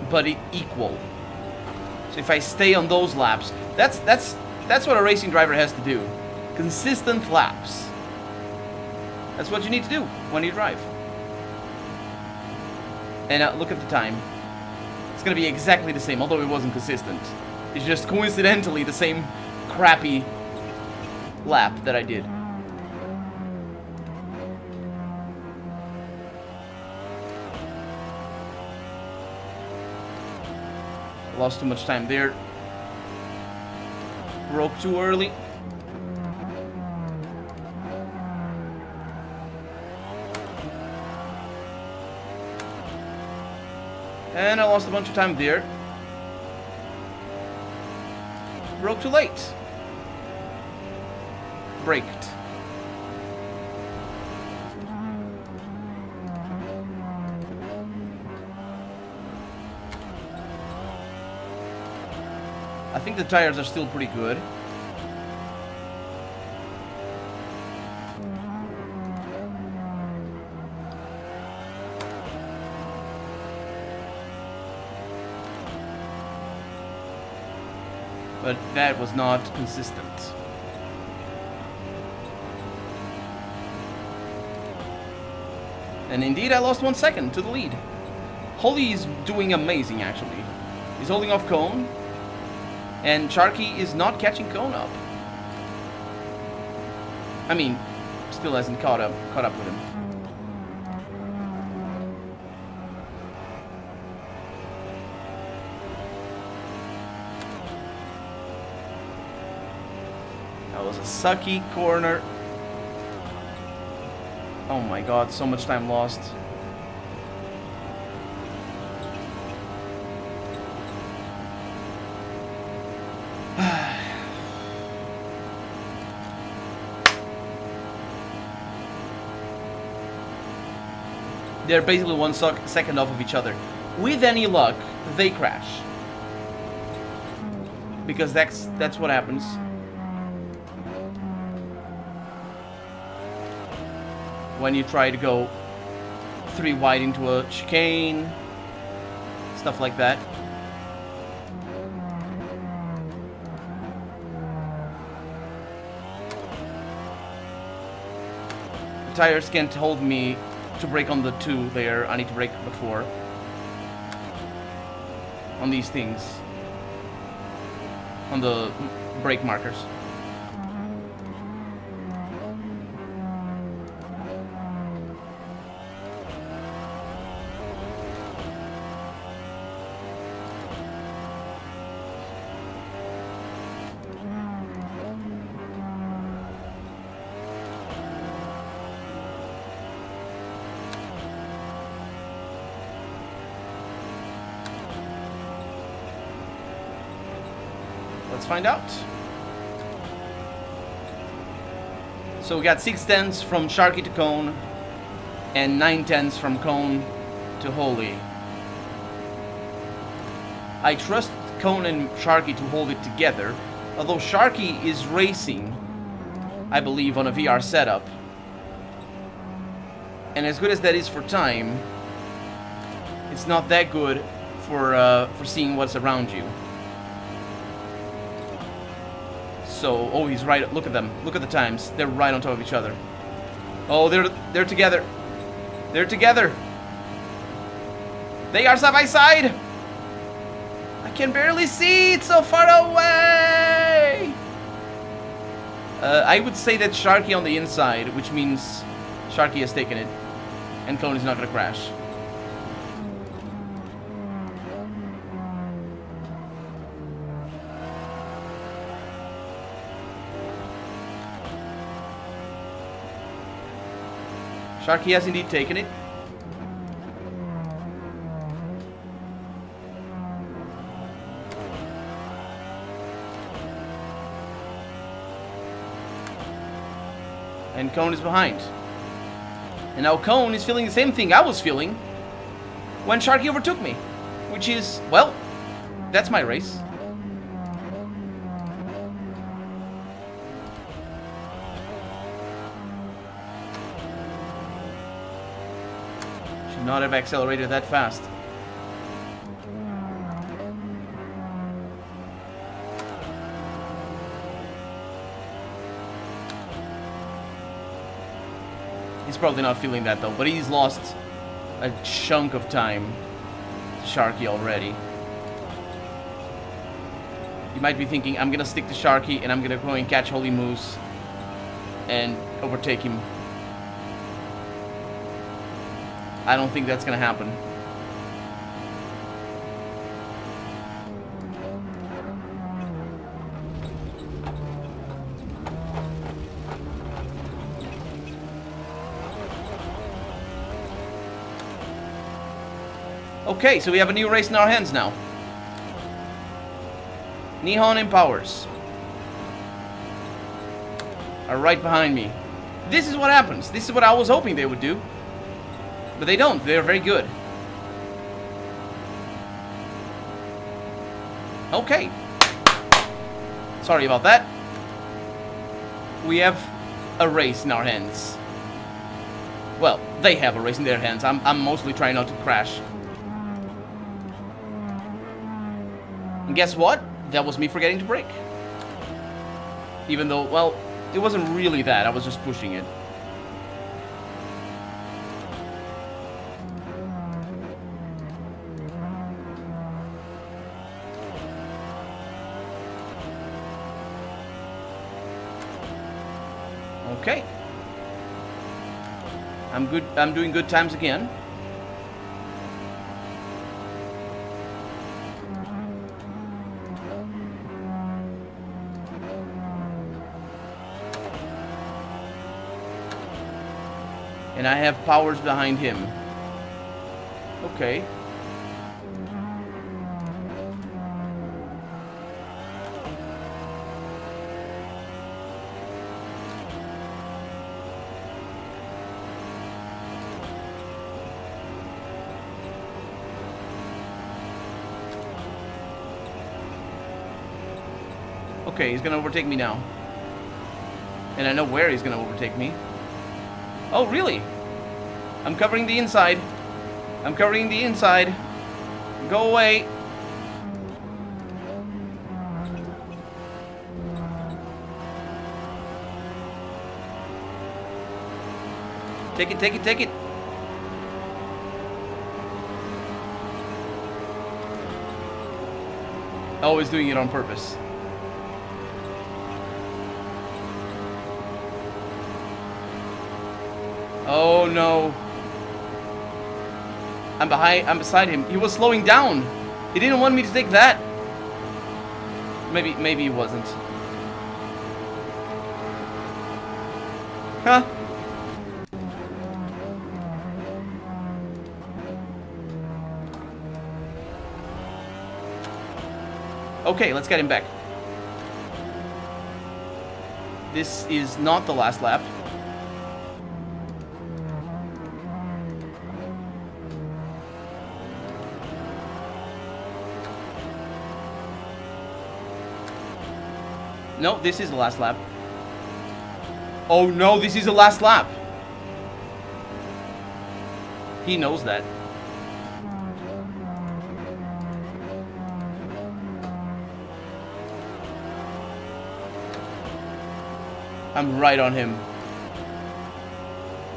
but equal. So if I stay on those laps, that's what a racing driver has to do. Consistent laps. That's what you need to do when you drive. And look at the time. It's gonna be exactly the same, although it wasn't consistent. It's just coincidentally the same crappy lap that I did. Lost too much time there. Broke too early. And I lost a bunch of time there. Broke too late. Braked. I think the tires are still pretty good. But that was not consistent. And indeed, I lost 1 second to the lead. Holly is doing amazing, actually. He's holding off Cone. And Sharky is not catching Cone up. I mean, still hasn't caught up with him. That was a sucky corner. Oh my god, so much time lost. They're basically 1 second off of each other. With any luck, they crash. Because that's what happens. When you try to go 3 wide into a chicane, stuff like that. The tires can't hold me to brake on the 2 there. I need to brake before. On these things. On the brake markers. Let's find out. So we got 6/10 from Sharky to Cone, and 9/10 from Cone to Holy. I trust Cone and Sharky to hold it together, although Sharky is racing, I believe, on a VR setup. And as good as that is for time, it's not that good for seeing what's around you. So, oh, he's right. Look at them. Look at the times. They're right on top of each other. Oh, they're together. They're together. They are side by side. I can barely see. It's so far away. I would say that Sharky on the inside, which means Sharky has taken it, and Cone is not going to crash. Sharky has indeed taken it. And Cone is behind. And now Cone is feeling the same thing I was feeling when Sharky overtook me. Which is, well, that's my race. Not have accelerated that fast. He's probably not feeling that though, but he's lost a chunk of time to Sharky already. You might be thinking, I'm gonna stick to Sharky and I'm gonna go and catch Holy Moose and overtake him. I don't think that's gonna happen. Okay, so we have a new race in our hands now. Nihon and Powers are right behind me. This is what happens. This is what I was hoping they would do. But they don't. They're very good. Okay. Sorry about that. We have a race in our hands. Well, they have a race in their hands. I'm mostly trying not to crash. And guess what? That was me forgetting to brake. Even though, well, it wasn't really that. I was just pushing it. Okay. I'm good. I'm doing good times again. And I have Powers behind him. Okay. Okay, he's gonna overtake me now. And I know where he's gonna overtake me. Oh, really? I'm covering the inside. I'm covering the inside. Go away. Take it, take it, take it. Always doing it on purpose. Oh no. I'm beside him. He was slowing down. He didn't want me to take that. Maybe he wasn't. Huh? Okay, let's get him back. This is not the last lap. No, this is the last lap. Oh no, this is the last lap. He knows that. I'm right on him.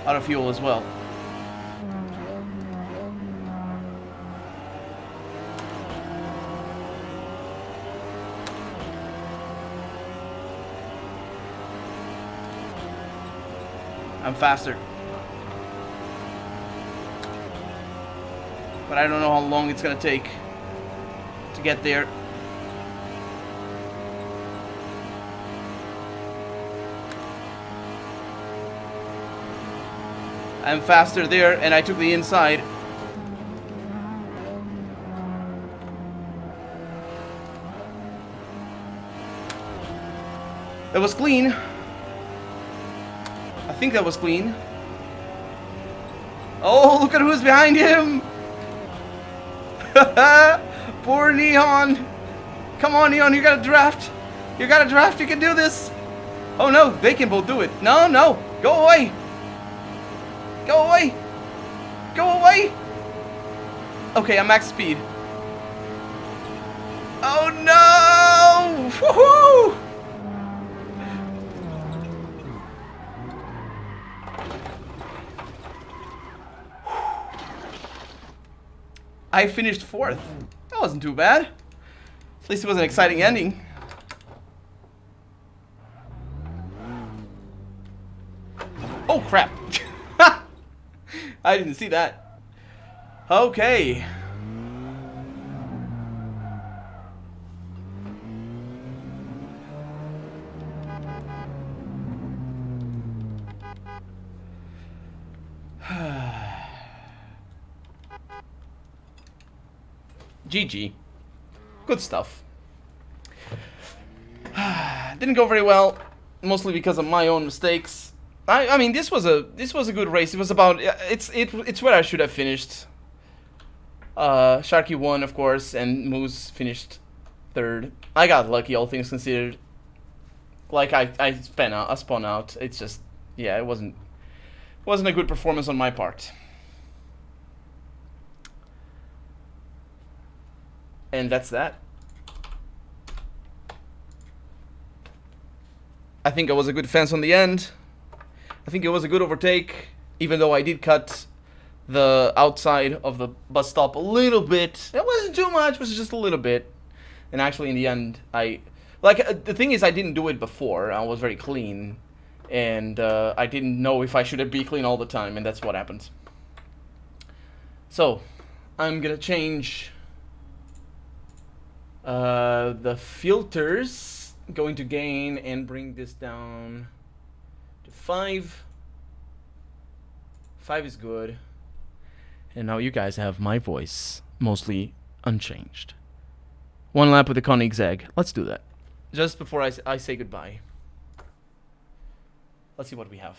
Out of fuel as well. I'm faster. But I don't know how long it's gonna take to get there. I'm faster there, and I took the inside. That was clean. I think that was clean. Oh, look at who's behind him! Poor Neon. Come on, Neon, you gotta draft. You gotta draft, you can do this. Oh no, they can both do it. No, no, go away. Go away. Go away. Okay, I'm max speed. Oh no! Woohoo! I finished 4th. That wasn't too bad. At least it was an exciting ending. Oh crap. I didn't see that. Okay. GG. Good stuff. Didn't go very well, mostly because of my own mistakes. I mean, this was a good race. It was about it's where I should have finished. Sharky won, of course, and Moose finished third. I got lucky, all things considered. Like I spun out. It's just, yeah, it wasn't a good performance on my part. And that's that. I think I was a good fence on the end. I think it was a good overtake, even though I did cut the outside of the bus stop a little bit. It wasn't too much, it was just a little bit. And actually in the end, the thing is, I didn't do it before. I was very clean, and I didn't know if I should be clean all the time, and that's what happened. So, I'm gonna change the filters, going to gain, and bring this down to 5. 5 is good. And now you guys have my voice, mostly unchanged. 1 lap with the Koenigsegg. Let's do that. Just before I say goodbye. Let's see what we have.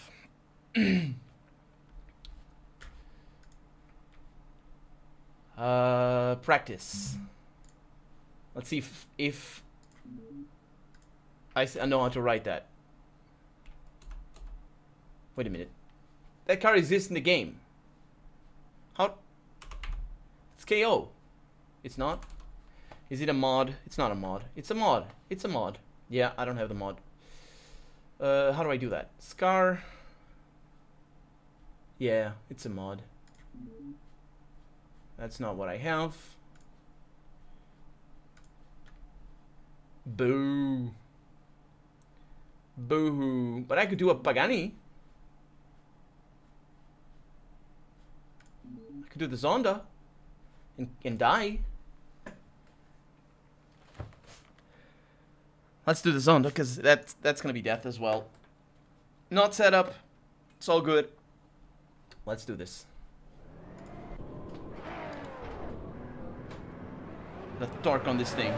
Practice. Let's see if I know how to write that. Wait a minute. That car exists in the game. How? It's KO. It's not? Is it a mod? It's not a mod. It's a mod. It's a mod. Yeah, I don't have the mod. How do I do that? Scar. Yeah, it's a mod. That's not what I have. Boo. Boo-hoo. But I could do a Pagani. I could do the Zonda. And die. Let's do the Zonda, because that's gonna be death as well. Not set up. It's all good. Let's do this. The torque on this thing.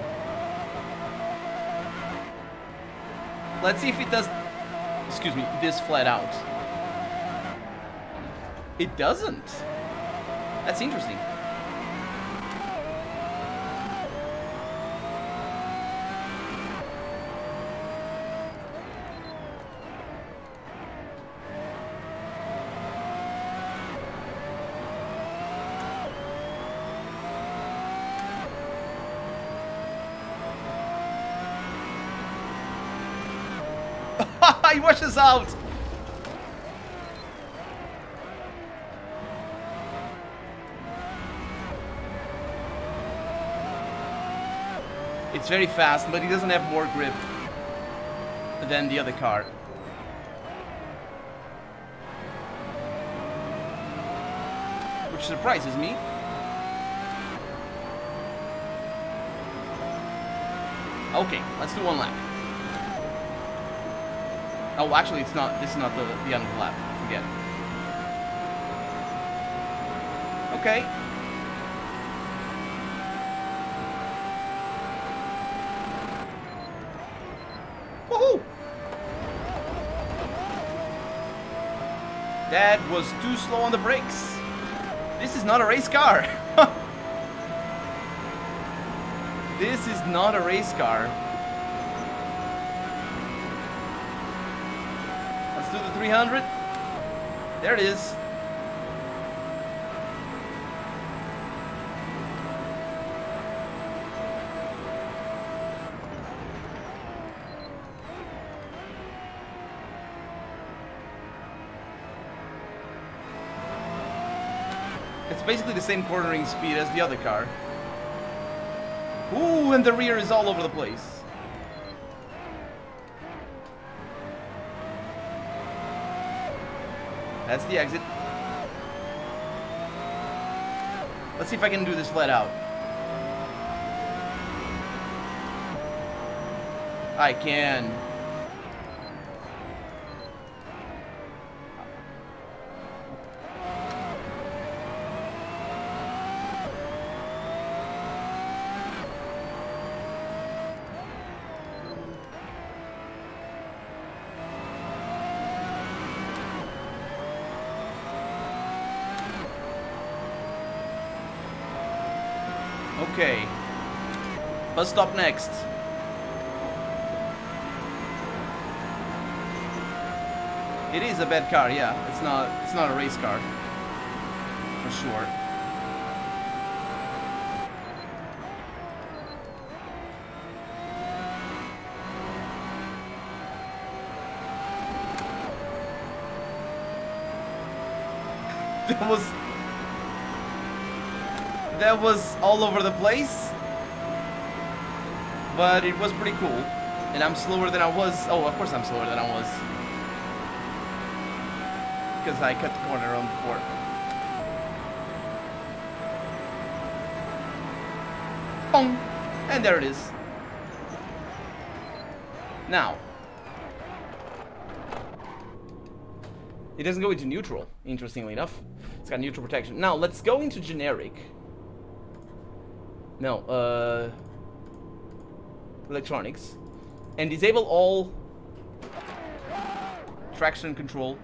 Let's see if it does, excuse me, this flat out. It doesn't. That's interesting. He washes out. It's very fast, but he doesn't have more grip than the other car. Which surprises me. Okay, let's do 1 lap. Oh, actually, it's not. This is not the end of the lap. Forget. Okay. Woohoo! That was too slow on the brakes. This is not a race car. This is not a race car. Do the 300. There it is. It's basically the same cornering speed as the other car. Ooh, and the rear is all over the place. That's the exit. Let's see if I can do this flat out. I can. Okay. Bus stop next. It is a bad car, yeah. It's not a race car. For sure. That was all over the place. But it was pretty cool. And I'm slower than I was. Oh, of course I'm slower than I was. Because I cut the corner on before. Boom! And there it is. Now. It doesn't go into neutral, interestingly enough. It's got neutral protection. Now, let's go into generic. No, electronics. And disable all traction control.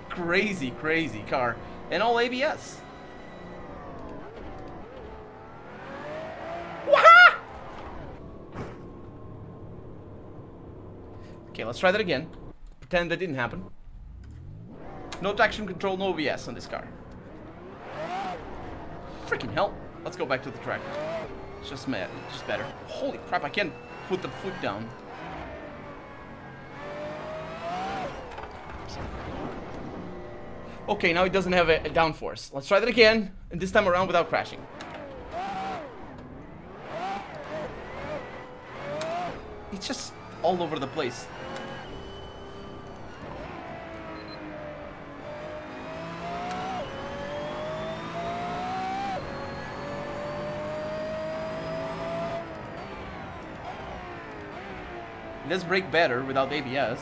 Crazy, crazy car. And all ABS. Wah-ha! Okay, let's try that again. Pretend that didn't happen. No traction control, no ABS on this car. Freaking hell. Let's go back to the track. It's just mad. It's just better. Holy crap, I can't put the foot down. Okay, now it doesn't have a downforce. Let's try that again, and this time around without crashing. It's just all over the place. It does brake better without ABS.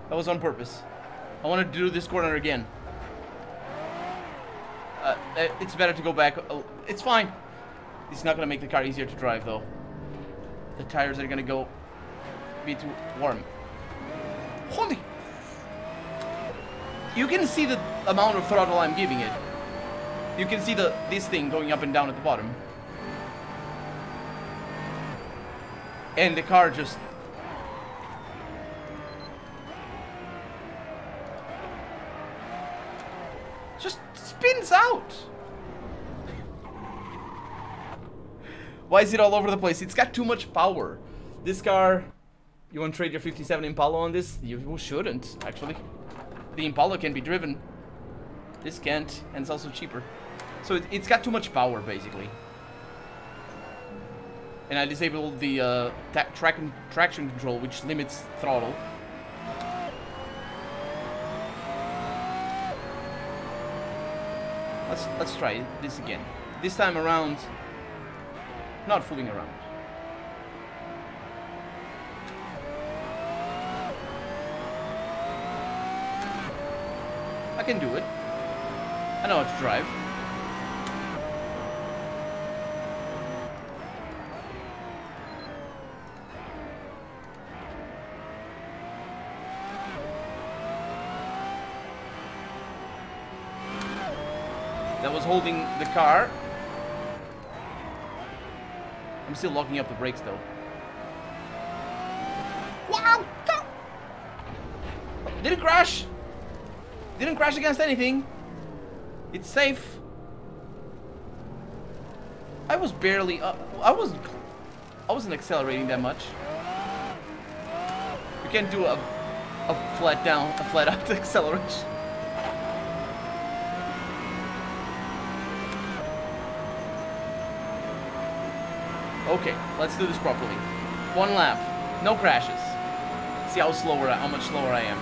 That was on purpose. I wanted to do this corner again. It's better to go back. It's fine. It's not gonna make the car easier to drive though. The tires are gonna be too warm. Holy! You can see the amount of throttle I'm giving it. You can see this thing going up and down at the bottom. And the car just spins out. Why is it all over the place? It's got too much power. This car, you want to trade your 57 Impala on this? You shouldn't, actually. The Impala can be driven. This can't, and it's also cheaper. So it's got too much power, basically. And I disabled the traction control, which limits throttle. Let's try this again. This time around, not fooling around. I can do it. I know how to drive. That was holding the car. I'm still locking up the brakes though. Wow! Didn't crash! Didn't crash against anything. It's safe. I was barely I wasn't accelerating that much. You can't do a flat out acceleration. Okay, let's do this properly. One lap, no crashes. See how much slower I am.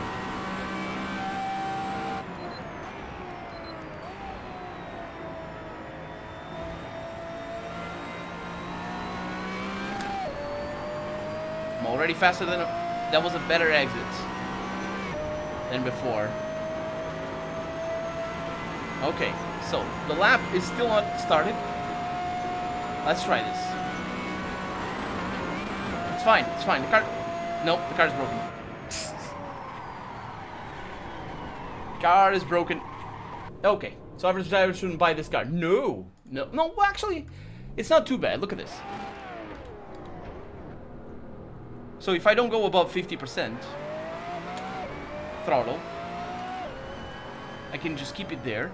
I'm already faster than that was a better exit than before. Okay, so the lap is still not started. Let's try this. It's fine, it's fine. The car... Nope, the car's broken. Car is broken. Okay, so average driver shouldn't buy this car. No, no, no. Well, actually, it's not too bad. Look at this. So if I don't go above 50% throttle, I can just keep it there.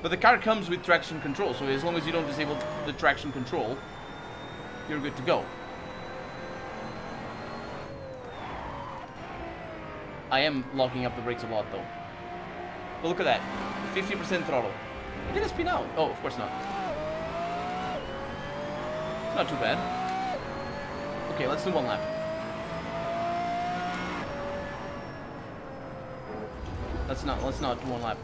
But the car comes with traction control, so as long as you don't disable the traction control, you're good to go. I am locking up the brakes a lot, though. But look at that. 50% throttle. Did it spin out? Oh, of course not. It's not too bad. Okay, let's do one lap. Let's not do one lap.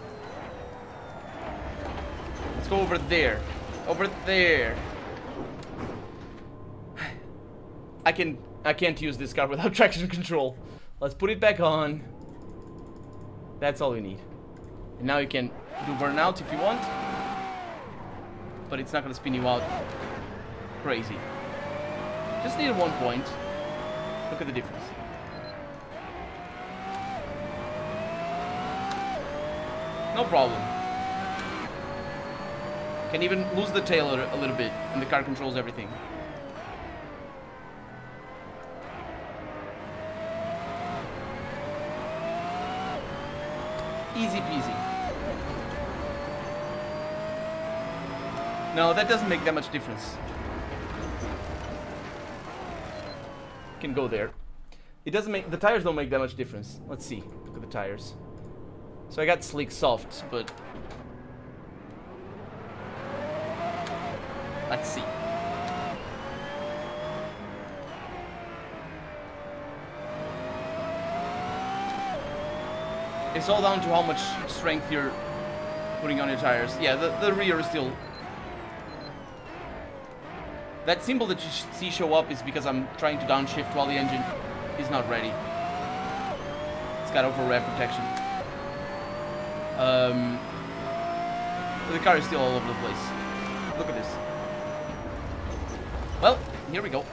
Let's go over there. Over there. I can't use this car without traction control. Let's put it back on. That's all we need. And now you can do burnout if you want. But it's not going to spin you out crazy. Just needed 1 point. Look at the difference. No problem. Can even lose the tail a little bit, and the car controls everything. Easy peasy. No, that doesn't make that much difference. Can go there. It doesn't make, the tires don't make that much difference. Let's see. Look at the tires. So I got slick softs, but let's see. It's all down to how much strength you're putting on your tires. Yeah, the rear is still... That symbol that you see show up is because I'm trying to downshift while the engine is not ready. It's got over-rev protection. The car is still all over the place. Look at this. Well, here we go.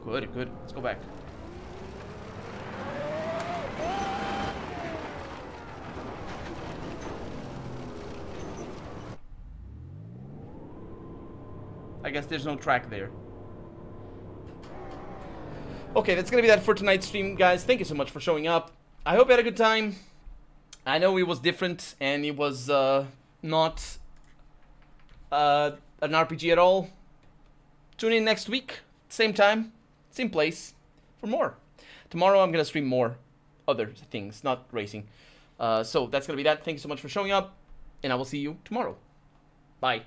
Good, good. Let's go back. I guess there's no track there. Okay, that's gonna be that for tonight's stream, guys. Thank you so much for showing up. I hope you had a good time. I know it was different, and it was not an RPG at all. Tune in next week, same time, same place, for more. Tomorrow I'm gonna stream more other things, not racing. So that's gonna be that. Thank you so much for showing up, and I will see you tomorrow. Bye.